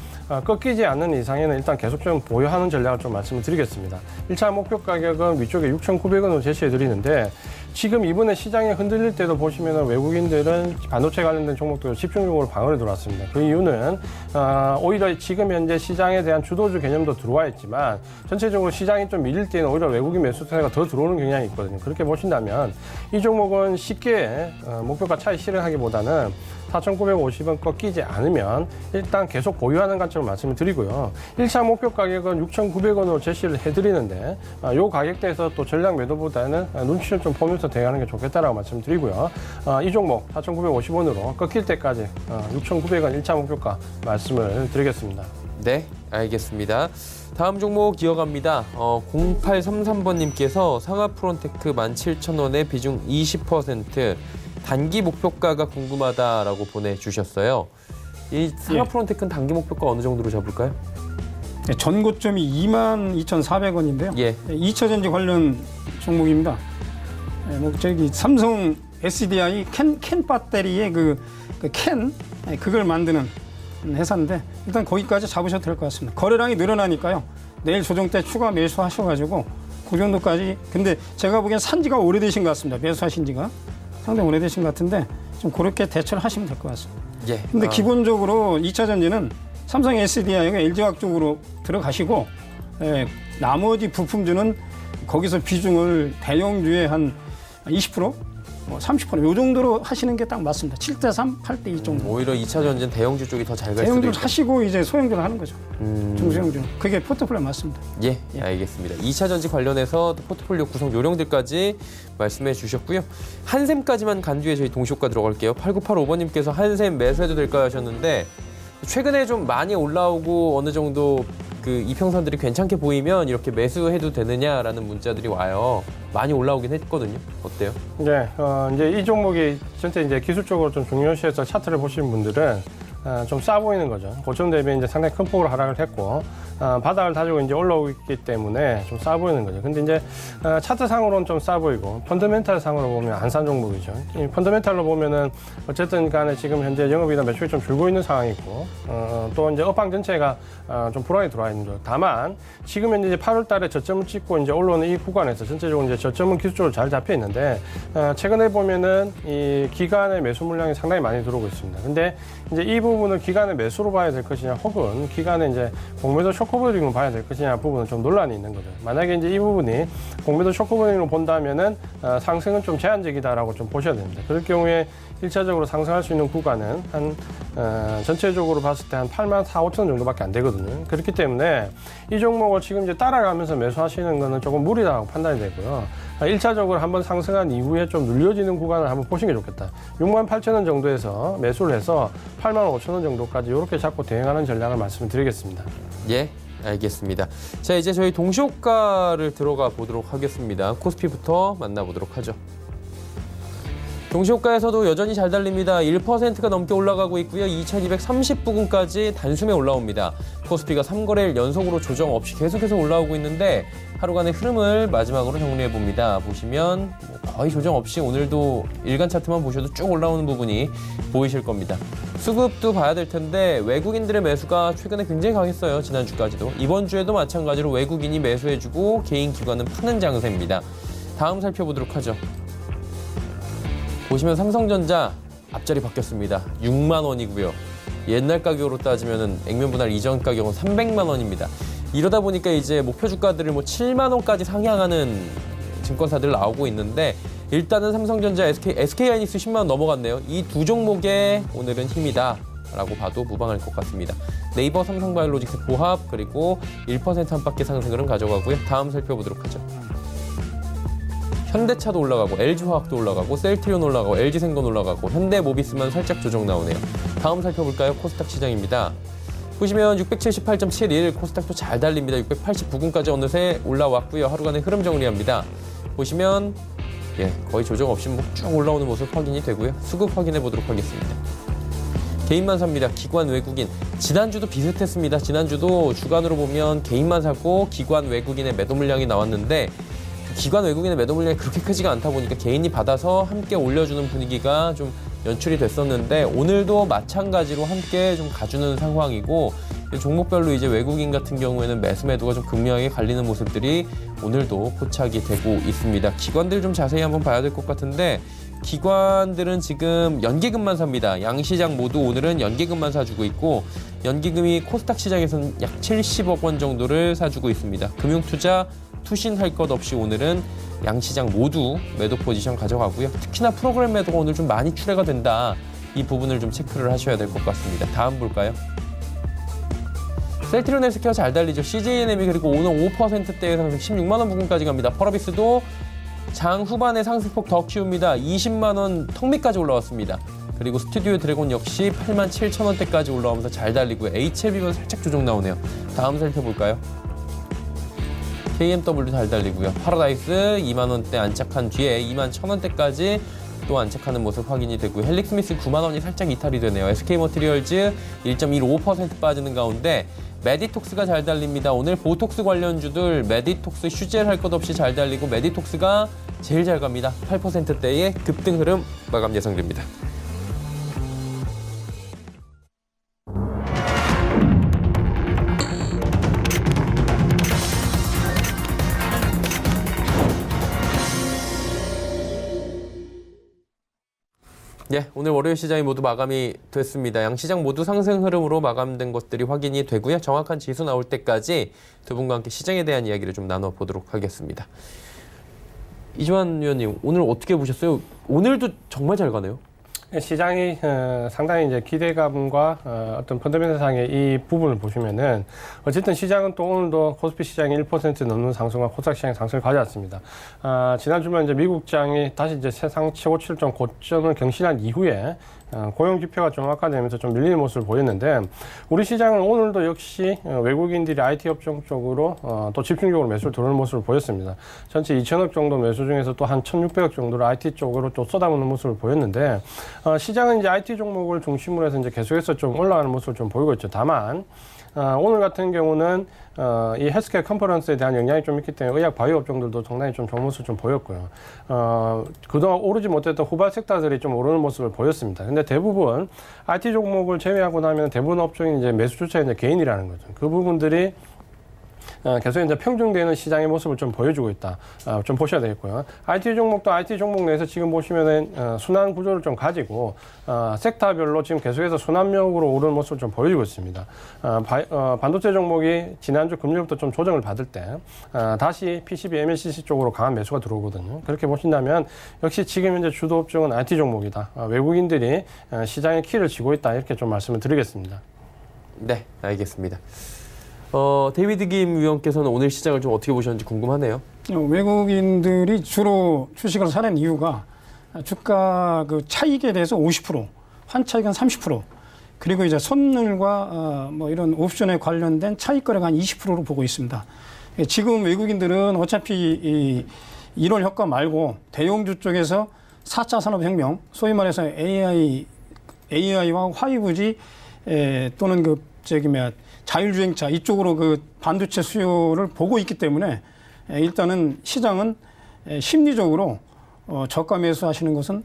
꺾이지 않는 이상에는 일단 계속 좀 보유하는 전략을 좀 말씀을 드리겠습니다. 1차 목표 가격은 위쪽에 6,900원으로 제시해 드리는데, 지금 이번에 시장이 흔들릴 때도 보시면 외국인들은 반도체 관련된 종목들 집중적으로 방어를 들어왔습니다. 그 이유는 오히려 지금 현재 시장에 대한 주도주 개념도 들어와 있지만, 전체적으로 시장이 좀 밀릴 때는 오히려 외국인 매수세가 더 들어오는 경향이 있거든요. 그렇게 보신다면 이 종목은 쉽게 목표가 차익 실현하기보다는 4,950원 꺾이지 않으면 일단 계속 보유하는 관점을 말씀을 드리고요. 1차 목표 가격은 6,900원으로 제시를 해드리는데 이 가격대에서 또 전량 매도보다는 눈치를 좀 보면서 대응하는 게 좋겠다라고 말씀드리고요. 이 종목 4,950원으로 꺾일 때까지 6,900원 1차 목표가 말씀을 드리겠습니다. 네, 알겠습니다. 다음 종목 이어갑니다. 0833번님께서 상하프론테크 17,000원에 비중 20% 단기 목표가가 궁금하다라고 보내주셨어요. 이 상하프론테크는 단기 목표가 어느 정도로 잡을까요? 네, 전고점이 22,400원인데요. 예. 2차전지 관련 종목입니다. 뭐 저기 삼성 SDI 캔 배터리의 그걸 만드는 회사인데 일단 거기까지 잡으셔도 될 것 같습니다. 거래량이 늘어나니까요. 내일 조정 때 추가 매수하셔가지고 그 정도까지. 근데 제가 보기엔 산지가 오래되신 것 같습니다. 매수하신 지가 상당히 오래되신 것 같은데 좀 그렇게 대처를 하시면 될 것 같습니다. 예. 근데 기본적으로 2차 전지는 삼성 SDI가 LG화학 쪽으로 들어가시고 나머지 부품주는 거기서 비중을 대형주에 한 20%? 30%, 요 정도로 하시는 게 딱 맞습니다. 7대3, 8대2 정도. 오히려 2차 전지는 대형주 쪽이 더 잘 갈 수도 대형주를 있다. 하시고 이제 소형주를 하는 거죠. 중소형주는. 그게 포트폴리오 맞습니다. 예, 알겠습니다. 2차 전지 관련해서 포트폴리오 구성 요령들까지 말씀해 주셨고요. 한샘까지만 간 뒤에 저희 동시효과 들어갈게요. 8985번님께서 한샘 매수해도 될까요 하셨는데 최근에 좀 많이 올라오고 어느 정도 그 이평선들이 괜찮게 보이면 이렇게 매수해도 되느냐라는 문자들이 와요. 많이 올라오긴 했거든요. 어때요? 네, 이제 이 종목이 전체 이제 기술적으로 좀 중요시해서 차트를 보시는 분들은 좀 싸 보이는 거죠. 고점 대비 이제 상당히 큰 폭으로 하락을 했고 바닥을 다지고 이제 올라오고 있기 때문에 좀 싸 보이는 거죠. 근데 이제 차트상으로는 좀 싸 보이고 펀더멘탈 상으로 보면 안 싼 종목이죠. 이 펀더멘탈로 보면은 어쨌든 간에 지금 현재 영업이나 매출이 좀 줄고 있는 상황이고 또 이제 업황 전체가 좀 불안이 들어와 있는 거죠. 다만 지금 현재 이제 8월 달에 저점을 찍고 이제 올라오는 이 구간에서 전체적으로 이제 저점은 기술적으로 잘 잡혀 있는데 최근에 보면은 이 기관의 매수 물량이 상당히 많이 들어오고 있습니다. 근데 이제 이 부분을 기관의 매수로 봐야 될 것이냐 혹은 기관의 이제 공매도 쇼크버링으로 봐야 될 것이냐 부분은 좀 논란이 있는 거죠. 만약에 이제 이 부분이 공매도 쇼크버링으로 본다면은 상승은 좀 제한적이다라고 좀 보셔야 됩니다. 그럴 경우에 1차적으로 상승할 수 있는 구간은 한 전체적으로 봤을 때 한 8만 4, 5천 원 정도밖에 안 되거든요. 그렇기 때문에 이 종목을 지금 이제 따라가면서 매수하시는 거는 조금 무리다고 판단이 되고요. 1차적으로 한번 상승한 이후에 좀 눌려지는 구간을 한번 보시는 게 좋겠다. 6만 8천 원 정도에서 매수를 해서 8만 5천 원 정도까지 이렇게 잡고 대응하는 전략을 말씀드리겠습니다. 예, 알겠습니다. 자, 이제 저희 동시효과를 들어가 보도록 하겠습니다. 코스피부터 만나보도록 하죠. 동시효과에서도 여전히 잘 달립니다. 1%가 넘게 올라가고 있고요. 2230부근까지 단숨에 올라옵니다. 코스피가 3거래일 연속으로 조정 없이 계속해서 올라오고 있는데 하루간의 흐름을 마지막으로 정리해봅니다. 보시면 거의 조정 없이 오늘도 일간 차트만 보셔도 쭉 올라오는 부분이 보이실 겁니다. 수급도 봐야 될 텐데 외국인들의 매수가 최근에 굉장히 강했어요. 지난주까지도. 이번 주에도 마찬가지로 외국인이 매수해주고 개인 기관은 파는 장세입니다. 다음 살펴보도록 하죠. 보시면 삼성전자 앞자리 바뀌었습니다. 6만 원이고요. 옛날 가격으로 따지면 액면 분할 이전 가격은 300만 원입니다. 이러다 보니까 이제 목표 주가들을 7만 원까지 상향하는 증권사들 나오고 있는데 일단은 삼성전자, SK하이닉스 10만 원 넘어갔네요. 이 두 종목의 오늘은 힘이다라고 봐도 무방할 것 같습니다. 네이버, 삼성바이오로직스 보합 그리고 1% 안팎의 상승을 가져가고요. 다음 살펴보도록 하죠. 현대차도 올라가고 LG화학도 올라가고 셀트리온 올라가고 LG생건 올라가고 현대모비스만 살짝 조정 나오네요. 다음 살펴볼까요? 코스닥 시장입니다. 보시면 678.71 코스닥도 잘 달립니다. 689군까지 어느새 올라왔고요. 하루간의 흐름 정리합니다. 보시면 거의 조정 없이 쭉 올라오는 모습 확인이 되고요. 수급 확인해 보도록 하겠습니다. 개인만 삽니다. 기관 외국인. 지난주도 비슷했습니다. 지난주도 주간으로 보면 개인만 사고 기관 외국인의 매도 물량이 나왔는데 기관 외국인의 매도 물량이 그렇게 크지가 않다 보니까 개인이 받아서 함께 올려주는 분위기가 좀 연출이 됐었는데 오늘도 마찬가지로 함께 좀 가주는 상황이고 종목별로 이제 외국인 같은 경우에는 매수 매도가 좀 극명하게 갈리는 모습들이 오늘도 포착이 되고 있습니다. 기관들 좀 자세히 한번 봐야 될 것 같은데 기관들은 지금 연기금만 삽니다. 양시장 모두 오늘은 연기금만 사주고 있고 연기금이 코스닥 시장에서는 약 70억 원 정도를 사주고 있습니다. 금융투자 투신할 것 없이 오늘은 양시장 모두 매도 포지션 가져가고요. 특히나 프로그램 매도가 오늘 좀 많이 출회가 된다. 이 부분을 좀 체크를 하셔야 될 것 같습니다. 다음 볼까요? 셀트리온 헬스케어 잘 달리죠. CJNM이 그리고 오늘 5%대의 상승 16만 원 부근까지 갑니다. 펄어비스도 장 후반에 상승폭 더 키웁니다. 20만 원 턱밑까지 올라왔습니다. 그리고 스튜디오 드래곤 역시 8만 7천 원대까지 올라오면서 잘 달리고요. HLB만 살짝 조정 나오네요. 다음 살펴볼까요? KMW도 잘 달리고요. 파라다이스 2만 원대 안착한 뒤에 2만 1천 원대까지 또 안착하는 모습 확인이 되고요. 헬릭스미스 9만 원이 살짝 이탈이 되네요. SK머티리얼즈 1.15% 빠지는 가운데 메디톡스가 잘 달립니다. 오늘 보톡스 관련주들 메디톡스 휴재를 할 것 없이 잘 달리고 메디톡스가 제일 잘 갑니다. 8%대의 급등 흐름 마감 예상됩니다. 예, 오늘 월요일 시장이 모두 마감이 됐습니다. 양 시장 모두 상승 흐름으로 마감된 것들이 확인이 되고요. 정확한 지수 나올 때까지 두 분과 함께 시장에 대한 이야기를 좀 나눠보도록 하겠습니다. 이주환 위원님, 오늘 어떻게 보셨어요? 오늘도 정말 잘 가네요. 시장이 상당히 이제 기대감과 어떤 펀더멘털상의 이 부분을 보시면은 어쨌든 시장은 또 오늘도 코스피 시장이 1% 넘는 상승과 코스닥 시장의 상승을 가져왔습니다. 지난주만 이제 미국장이 다시 이제 세상 최고 출정 고점을 경신한 이후에 고용 지표가 좀 악화되면서 좀 밀리는 모습을 보였는데 우리 시장은 오늘도 역시 외국인들이 IT 업종 쪽으로 또 집중적으로 매수를 들어오는 모습을 보였습니다. 전체 2천억 정도 매수 중에서 또 한 1,600억 정도를 IT 쪽으로 또 쏟아붓는 모습을 보였는데 시장은 이제 IT 종목을 중심으로 해서 이제 계속해서 좀 올라가는 모습을 좀 보이고 있죠. 다만 오늘 같은 경우는 이 헬스케어 컨퍼런스에 대한 영향이 좀 있기 때문에 의약 바이오 업종들도 상당히 좀 좋은 모습을 좀 보였고요. 그동안 오르지 못했던 후발 섹터들이 좀 오르는 모습을 보였습니다. 근데 대부분 IT 종목을 제외하고 나면 대부분 업종이 이제 매수 주체가 이제 개인이라는 거죠. 그 부분들이 계속 이제 평중되는 시장의 모습을 좀 보여주고 있다. 좀 보셔야 되겠고요. IT 종목도 IT 종목 내에서 지금 보시면은 순환 구조를 좀 가지고 섹터별로 지금 계속해서 순환력으로 오르는 모습을 좀 보여주고 있습니다. 반도체 종목이 지난주 금요일부터 좀 조정을 받을 때 다시 PCB, MLCC 쪽으로 강한 매수가 들어오거든요. 그렇게 보신다면 역시 지금 현재 주도 업종은 IT 종목이다. 외국인들이 시장의 키를 쥐고 있다. 이렇게 좀 말씀을 드리겠습니다. 네, 알겠습니다. 데이비드 김 위원께서는 오늘 시장을 좀 어떻게 보셨는지 궁금하네요. 외국인들이 주로 주식을 사는 이유가 주가 그 차익에 대해서 50%, 환차익은 30%, 그리고 이제 선물과 뭐 이런 옵션에 관련된 차익 거래가 한 20%로 보고 있습니다. 지금 외국인들은 어차피 이런 효과 말고 대형주 쪽에서 4차 산업혁명, 소위 말해서 AI와 5G 또는 자율주행차 이쪽으로 그 반도체 수요를 보고 있기 때문에 일단은 시장은 심리적으로 저가 매수하시는 것은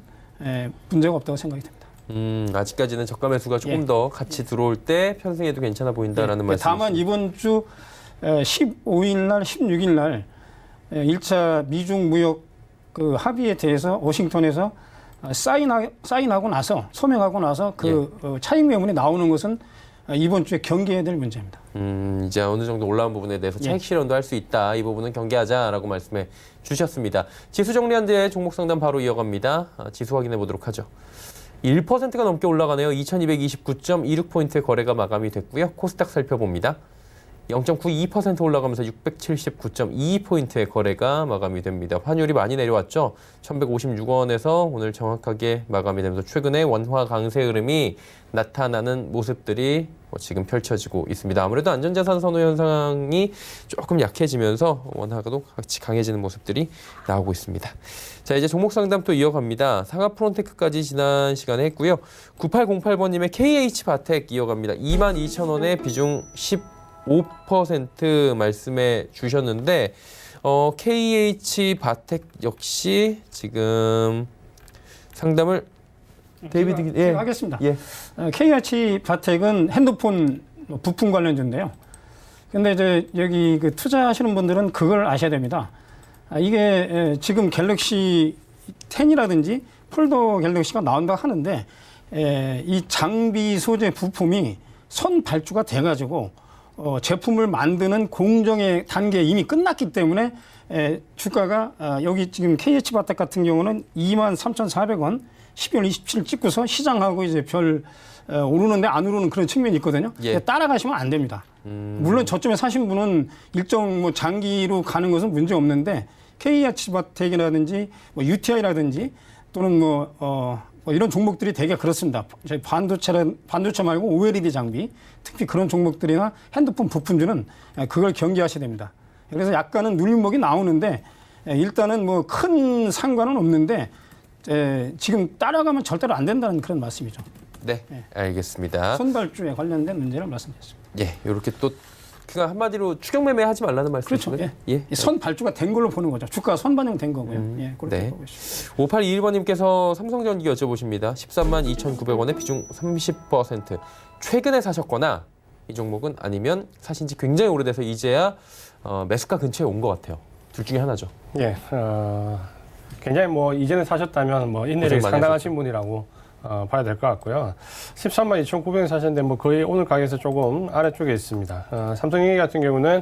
문제가 없다고 생각이 됩니다. 아직까지는 저가 매수가 조금 더 같이 들어올 때 편승해도 괜찮아 보인다라는 말씀이시죠. 다만 이번 주 15일 날, 16일 날 1차 미중 무역 그 합의에 대해서 워싱턴에서 사인하고 나서 서명하고 나서 차익 매물이 나오는 것은 이번 주에 경계해야 될 문제입니다. 이제 어느 정도 올라온 부분에 대해서 차익 실현도 할 수 있다. 이 부분은 경계하자라고 말씀해 주셨습니다. 지수 정리한 뒤에 종목 상담 바로 이어갑니다. 지수 확인해 보도록 하죠. 1%가 넘게 올라가네요. 2229.26포인트의 거래가 마감이 됐고요. 코스닥 살펴봅니다. 0.92% 올라가면서 679.22포인트의 거래가 마감이 됩니다. 환율이 많이 내려왔죠. 1,156원에서 오늘 정확하게 마감이 되면서 최근에 원화 강세 흐름이 나타나는 모습들이 지금 펼쳐지고 있습니다. 아무래도 안전자산 선호 현상이 조금 약해지면서 원화가도 같이 강해지는 모습들이 나오고 있습니다. 자, 이제 종목 상담 또 이어갑니다. 상하 프론테크까지 지난 시간에 했고요. 9808번님의 KH바텍 이어갑니다. 22,000원에 비중 15% 말씀해 주셨는데 KH바텍 역시 지금 상담을 데이비드 제가 하겠습니다. 예. KH바텍은 핸드폰 부품 관련주인데요. 근데 이제 여기 그 투자하시는 분들은 그걸 아셔야 됩니다. 이게 지금 갤럭시 10이라든지 폴더 갤럭시가 나온다고 하는데 이 장비 소재 부품이 선 발주가 돼가지고 제품을 만드는 공정의 단계에 이미 끝났기 때문에 주가가 여기 지금 KH바텍 같은 경우는 23,400원 12월 27일 찍고서 시장하고 이제 별 오르는데 안 오르는 그런 측면이 있거든요. 예. 따라가시면 안 됩니다. 물론 저점에 사신 분은 일정 뭐 장기로 가는 것은 문제 없는데 KH바텍이라든지 뭐 UTI라든지 또는 뭐 이런 종목들이 되게 그렇습니다. 저희 반도체 말고 OLED 장비, 특히 그런 종목들이나 핸드폰 부품주는 그걸 경계하셔야 됩니다. 그래서 약간은 눌림목이 나오는데 일단은 뭐 큰 상관은 없는데 지금 따라가면 절대로 안 된다는 그런 말씀이죠. 네, 알겠습니다. 선발주에 관련된 문제를 말씀드렸습니다. 예, 이렇게 또 그냥 한마디로 추격 매매 하지 말라는 말씀이시죠? 그렇죠. 예. 선발주가 된 걸로 보는 거죠. 주가가 선반영 된 거고요. 예, 그렇게 네. 보고 있습니다. 5821번님께서 삼성전기 여쭤보십니다. 13만 2,900원에 비중 30%. 최근에 사셨거나 이 종목은 아니면 사신 지 굉장히 오래돼서 이제야 매수가 근처에 온 것 같아요. 둘 중에 하나죠. 예, 굉장히 뭐 이전에 사셨다면 뭐 인내력이 고생 많이 상당하신 분이라고 봐야 될 것 같고요. 13만 2,900원 사셨는데 뭐 거의 오늘 가격에서 조금 아래쪽에 있습니다. 삼성전기 같은 경우는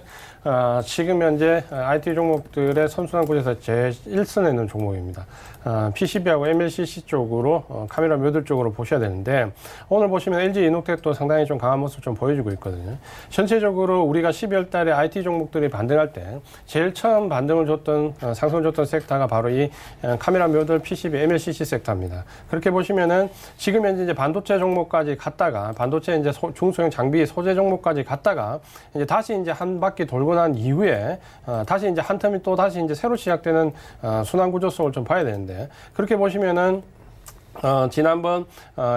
지금 현재 IT 종목들의 선순환 구조에서 제1선에 있는 종목입니다. PCB하고 MLCC 쪽으로 카메라 모듈 쪽으로 보셔야 되는데 오늘 보시면 LG 이노텍도 상당히 좀 강한 모습 좀 보여주고 있거든요. 전체적으로 우리가 12월 달에 IT 종목들이 반등할 때 제일 처음 반등을 줬던 상승을 줬던 섹터가 바로 이 카메라 모듈 PCB MLCC 섹터입니다. 그렇게 보시면은 지금 현재 이제 반도체 종목까지 갔다가 반도체 이제 중소형 장비 소재 종목까지 갔다가 이제 다시 이제 한 바퀴 돌고 난 이후에 다시 이제 한 텀이 또 다시 이제 새로 시작되는 순환 구조 속을 좀 봐야 되는데 그렇게 보시면은 지난번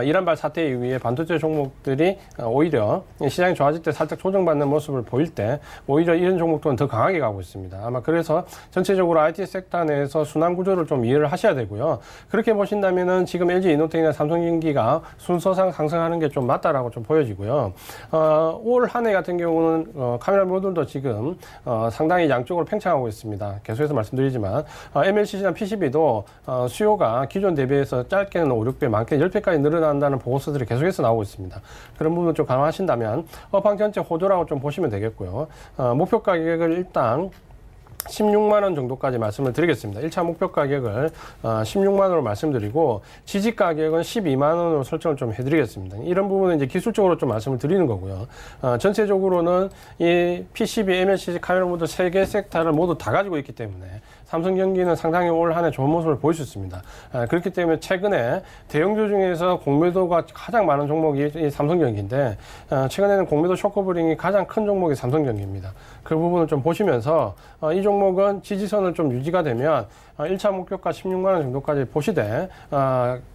이란발 사태 이후에 반도체 종목들이 오히려 시장이 좋아질 때 살짝 조정받는 모습을 보일 때 오히려 이런 종목들은 더 강하게 가고 있습니다. 아마 그래서 전체적으로 IT 섹터 내에서 순환 구조를 좀 이해를 하셔야 되고요. 그렇게 보신다면은 지금 LG 이노텍이나 삼성전기가 순서상 상승하는 게 좀 맞다라고 좀 보여지고요. 올 한 해 같은 경우는 카메라 모듈도 지금 상당히 양쪽으로 팽창하고 있습니다. 계속해서 말씀드리지만 MLCC나 PCB도 수요가 기존 대비해서 짧게는 5, 6배, 많게는 10배까지 늘어난다는 보고서들이 계속해서 나오고 있습니다. 그런 부분 좀 감안하신다면 업황 전체 호조라고 좀 보시면 되겠고요. 목표 가격을 일단 16만 원 정도까지 말씀을 드리겠습니다. 1차 목표 가격을 16만 원으로 말씀드리고 지지 가격은 12만 원으로 설정을 좀 해드리겠습니다. 이런 부분은 이제 기술적으로 좀 말씀을 드리는 거고요. 전체적으로는 이 PCB, MLCC, 카메라 모두 3개 섹터를 모두 다 가지고 있기 때문에 삼성전기는 상당히 올 한 해 좋은 모습을 보일 수 있습니다. 그렇기 때문에 최근에 대형주 중에서 공매도가 가장 많은 종목이 이 삼성전기인데 최근에는 공매도 쇼커브링이 가장 큰 종목이 삼성전기입니다. 그 부분을 좀 보시면서 이 종목은 지지선을 좀 유지가 되면 1차 목표가 16만 원 정도까지 보시되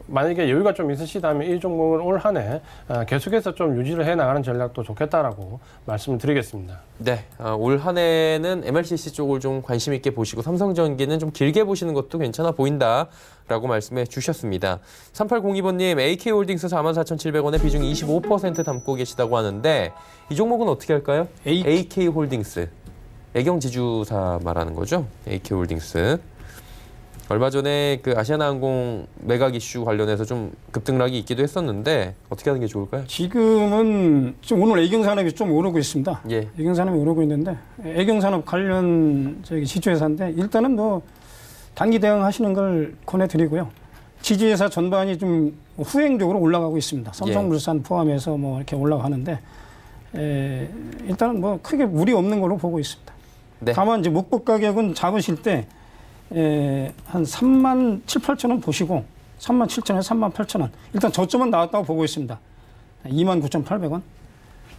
만약에 여유가 좀 있으시다면 이 종목은 올 한 해 계속해서 좀 유지를 해나가는 전략도 좋겠다라고 말씀을 드리겠습니다. 네, 올 한 해는 MLCC 쪽을 좀 관심 있게 보시고 삼성전기는 좀 길게 보시는 것도 괜찮아 보인다라고 말씀해 주셨습니다. 3802번님, AK홀딩스 44,700원에 비중 25% 담고 계시다고 하는데 이 종목은 어떻게 할까요? AK홀딩스. 애경지주사 말하는 거죠? AK홀딩스. 얼마 전에 그 아시아나항공 매각 이슈 관련해서 좀 급등락이 있기도 했었는데 어떻게 하는 게 좋을까요? 지금은 좀 오늘 애경산업이 좀 오르고 있습니다. 예. 애경산업이 오르고 있는데 애경산업 관련 지주회사인데 일단은 뭐 단기 대응하시는 걸 권해드리고요. 지주회사 전반이 좀 후행적으로 올라가고 있습니다. 삼성물산 포함해서 뭐 이렇게 올라가는데 일단은 뭐 크게 무리 없는 걸로 보고 있습니다. 네. 다만 이제 목표 가격은 잡으실 때 한 3만 7, 8천 원 보시고 3만 7천 원, 3만 8천 원. 일단 저점은 나왔다고 보고 있습니다. 2만 9,800원.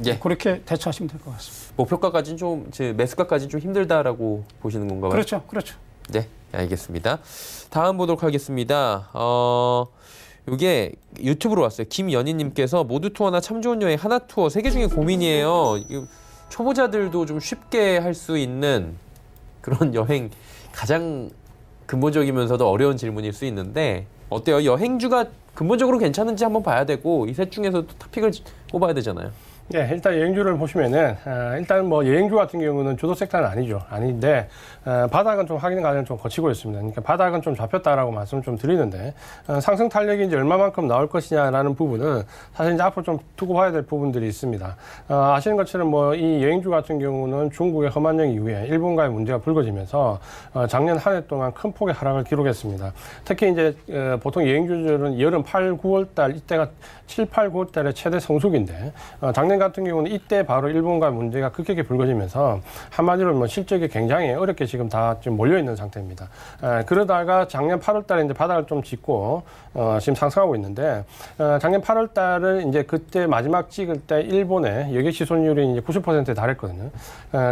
예. 그렇게 대처하시면 될 것 같습니다. 목표가까지는 좀 매수가까지는 좀 힘들다라고 보시는 건가요? 그렇죠. 그렇죠. 네, 알겠습니다. 다음 보도록 하겠습니다. 이게 유튜브로 왔어요. 김연희님께서 모두 투어나 참 좋은 여행 하나 투어 3개 중에 고민이에요. 초보자들도 좀 쉽게 할 수 있는 그런 여행 가장 근본적이면서도 어려운 질문일 수 있는데 어때요? 여행주가 근본적으로 괜찮은지 한번 봐야 되고 이 셋 중에서 또 토픽을 꼽아야 되잖아요. 네, 일단 여행주를 보시면은 일단 뭐 여행주 같은 경우는 주도 섹터는 아니죠. 아닌데 바닥은 좀 확인 과정을 좀 거치고 있습니다. 그러니까 바닥은 좀 잡혔다라고 말씀을 좀 드리는데 상승 탄력이 이제 얼마만큼 나올 것이냐라는 부분은 사실 이제 앞으로 좀 두고 봐야 될 부분들이 있습니다. 아시는 것처럼 뭐 이 여행주 같은 경우는 중국의 험한령 이후에 일본과의 문제가 불거지면서 작년 한 해 동안 큰 폭의 하락을 기록했습니다. 특히 이제 보통 여행주들은 여름 8, 9월 달 이때가 7, 8, 9월 달에 최대 성수기인데 작년 같은 경우는 이때 바로 일본과 문제가 급격히 불거지면서 한마디로 뭐 실적이 굉장히 어렵게 지금 다 좀 몰려 있는 상태입니다. 그러다가 작년 8월 달에 이제 바닥을 좀 짚고 지금 상승하고 있는데 작년 8월 달을 이제 그때 마지막 찍을 때 일본의 여객 취소율이 이제 90%에 달했거든요.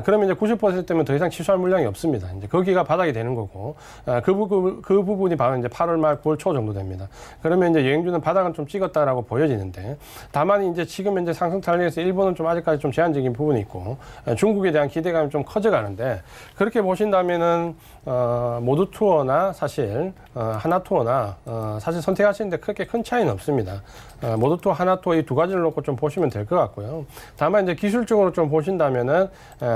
그러면 이제 90%면 더 이상 취소할 물량이 없습니다. 이제 거기가 바닥이 되는 거고 그 부분이 바로 이제 8월 말 9월 초 정도 됩니다. 그러면 이제 여행주는 바닥은 좀 찍었다라고 보여지는데 다만 이제 지금 이제 상승 탄력에서 일본은 좀 아직까지 좀 제한적인 부분이 있고 중국에 대한 기대감이 좀 커져가는데 그렇게 보신다면은 모두 투어나 사실 하나 투어나 사실 선택하시는데 크게 큰 차이는 없습니다. 모두 투어, 하나 투어 이 두 가지를 놓고 좀 보시면 될 것 같고요. 다만 이제 기술적으로 좀 보신다면은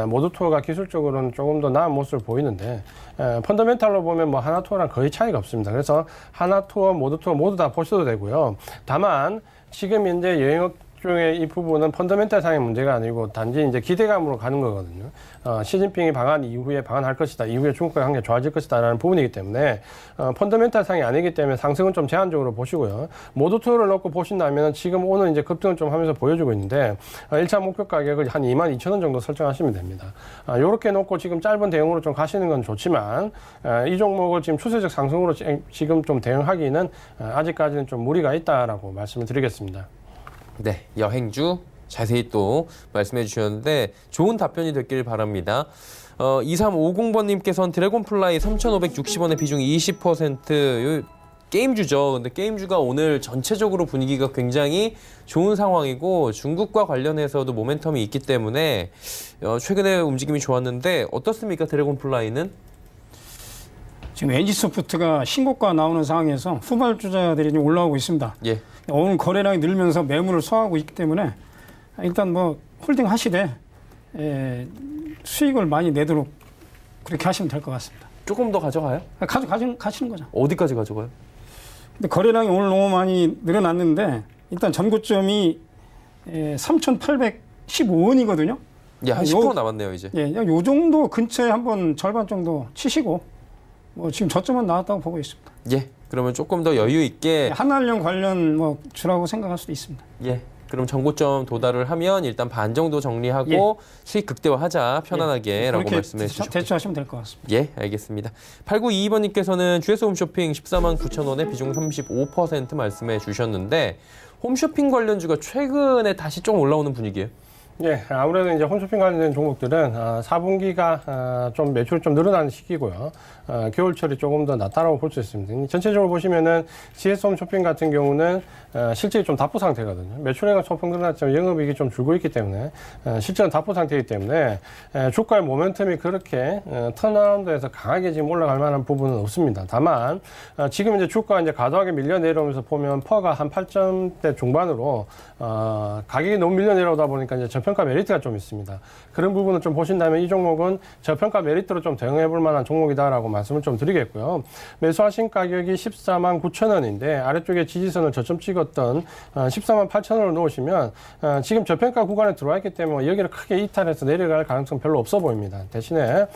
모두 투어가 기술적으로는 조금 더 나은 모습을 보이는데 펀더멘탈로 보면 뭐 하나 투어랑 거의 차이가 없습니다. 그래서 하나 투어, 모두 투어 모두 다 보셔도 되고요. 다만 지금 이제 여행업 중에 이 부분은 펀더멘탈상의 문제가 아니고 단지 이제 기대감으로 가는 거거든요. 시진핑이 방한 이후에 방한할 것이다. 이후에 중국과 관계 좋아질 것이다라는 부분이기 때문에 펀더멘탈상이 아니기 때문에 상승은 좀 제한적으로 보시고요. 모두 투어를 놓고 보신다면 지금 오늘 이제 급등을 좀 하면서 보여주고 있는데 1차 목표 가격을 한 22,000원 정도 설정하시면 됩니다. 이렇게 놓고 지금 짧은 대응으로 좀 가시는 건 좋지만 이 종목을 지금 추세적 상승으로 지금 좀 대응하기는 아직까지는 좀 무리가 있다라고 말씀을 드리겠습니다. 네, 여행주 자세히 또 말씀해 주셨는데 좋은 답변이 됐길 바랍니다. 2350번님께서는 드래곤플라이 3,560원의 비중이 20%. 게임주죠. 근데 게임주가 오늘 전체적으로 분위기가 굉장히 좋은 상황이고 중국과 관련해서도 모멘텀이 있기 때문에 최근에 움직임이 좋았는데 어떻습니까? 드래곤플라이는? 지금 NG소프트가 신고가 나오는 상황에서 후발주자들이 좀 올라오고 있습니다. 예. 오늘 거래량이 늘면서 매물을 소화하고 있기 때문에 일단 뭐 홀딩 하시되 수익을 많이 내도록 그렇게 하시면 될 것 같습니다. 조금 더 가져가요? 가시는 거죠. 어디까지 가져가요? 근데 거래량이 오늘 너무 많이 늘어났는데 일단 전고점이 3,815원이거든요. 예, 한 10% 남았네요, 이제. 예, 요 정도 근처에 한번 절반 정도 치시고 뭐 지금 저점은 나왔다고 보고 있습니다. 예. 그러면 조금 더 여유 있게 한알령 관련 뭐 주라고 생각할 수도 있습니다. 예. 그럼 정고점 도달을 하면 일단 반 정도 정리하고 예. 수익 극대화하자 편안하게라고 말씀해 주셨고. 대처하시면 될 것 같습니다. 예, 알겠습니다. 8922번님께서는 GS 홈쇼핑 149,000원에 비중 35% 말씀해 주셨는데 홈쇼핑 관련주가 최근에 다시 좀 올라오는 분위기예요. 예, 아무래도 이제 홈쇼핑 관련된 종목들은 4분기가 좀 매출이 좀 늘어나는 시기고요. 겨울철이 조금 더 낫다라고 볼 수 있습니다. 전체적으로 보시면은 GS 홈쇼핑 같은 경우는 실질이 좀 답보 상태거든요. 매출액은 소폭 늘어났지만 영업이익이 좀 줄고 있기 때문에 실제는 답보 상태이기 때문에 주가의 모멘텀이 그렇게 턴어라운드에서 강하게 지금 올라갈 만한 부분은 없습니다. 다만 지금 이제 주가가 이제 과도하게 밀려 내려오면서 보면 퍼가 한 8점대 중반으로 가격이 너무 밀려 내려오다 보니까 이제 저평가 메리트가 좀 있습니다. 그런 부분을 좀 보신다면 이 종목은 저평가 메리트로 좀 대응해 볼 만한 종목이다라고 말씀을 좀 드리겠고요. 매수하신 가격이 149,000원인데 아래쪽에 지지선을 저점 찍었던 148,000원을 놓으시면 지금 저평가 구간에 들어와 있기 때문에 여기를 크게 이탈해서 내려갈 가능성 별로 없어 보입니다. 대신에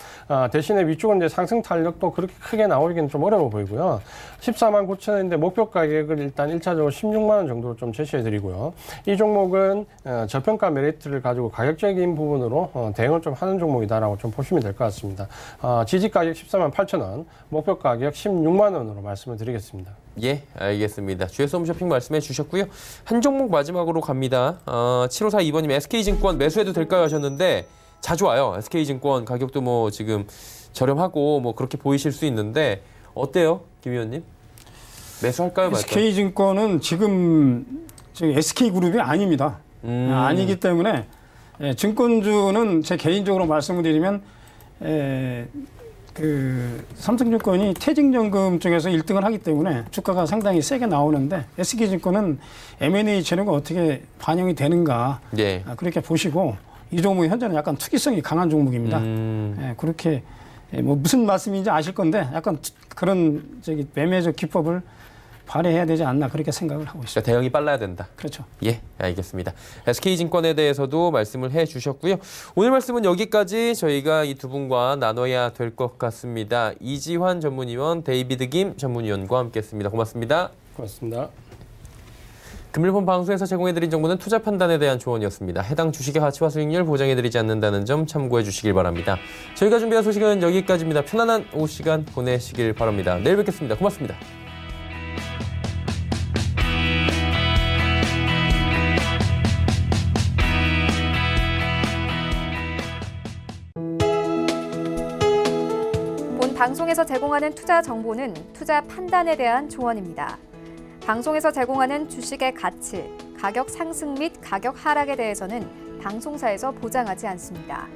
위쪽은 이제 상승 탄력도 그렇게 크게 나오기는 좀 어려워 보이고요. 149,000원인데 목표 가격을 일단 1차적으로 16만 원 정도로 좀 제시해 드리고요. 이 종목은 저평가 메리트를 가지고 가격적인 부분으로 대응을 좀 하는 종목이다라고 좀 보시면 될 것 같습니다. 지지 가격 148,000원, 목표 가격 16만 원으로 말씀을 드리겠습니다. 예, 알겠습니다. GS 홈쇼핑 말씀해 주셨고요. 한 종목 마지막으로 갑니다. 7542번님 SK증권 매수해도 될까요 하셨는데 자주 와요. SK증권 가격도 뭐 지금 저렴하고 뭐 그렇게 보이실 수 있는데 어때요, 김 의원님? 매수할까요, 말까요? SK증권은 지금 SK그룹이 아닙니다. 아니기 때문에 증권주는 제 개인적으로 말씀을 드리면 삼성증권이 퇴직연금 쪽에서 1등을 하기 때문에 주가가 상당히 세게 나오는데 SK증권은 M&A 재료가 어떻게 반영이 되는가 예. 그렇게 보시고 이 종목이 현재는 약간 투기성이 강한 종목입니다. 예, 그렇게 뭐 무슨 말씀인지 아실 건데 약간 그런 매매적 기법을 발휘해야 되지 않나 그렇게 생각을 하고 있습니다. 그러니까 대응이 빨라야 된다. 그렇죠. 예, 알겠습니다. SK증권에 대해서도 말씀을 해주셨고요. 오늘 말씀은 여기까지 저희가 이 두 분과 나눠야 될 것 같습니다. 이지환 전문위원, 데이비드 김 전문위원과 함께했습니다. 고맙습니다. 고맙습니다. 금일본 방송에서 제공해드린 정보는 투자 판단에 대한 조언이었습니다. 해당 주식의 가치와 수익률 보장해드리지 않는다는 점 참고해 주시길 바랍니다. 저희가 준비한 소식은 여기까지입니다. 편안한 오후 시간 보내시길 바랍니다. 내일 뵙겠습니다. 고맙습니다. 본 방송에서 제공하는 투자 정보는 투자 판단에 대한 조언입니다. 방송에서 제공하는 주식의 가치, 가격 상승 및 가격 하락에 대해서는 방송사에서 보장하지 않습니다.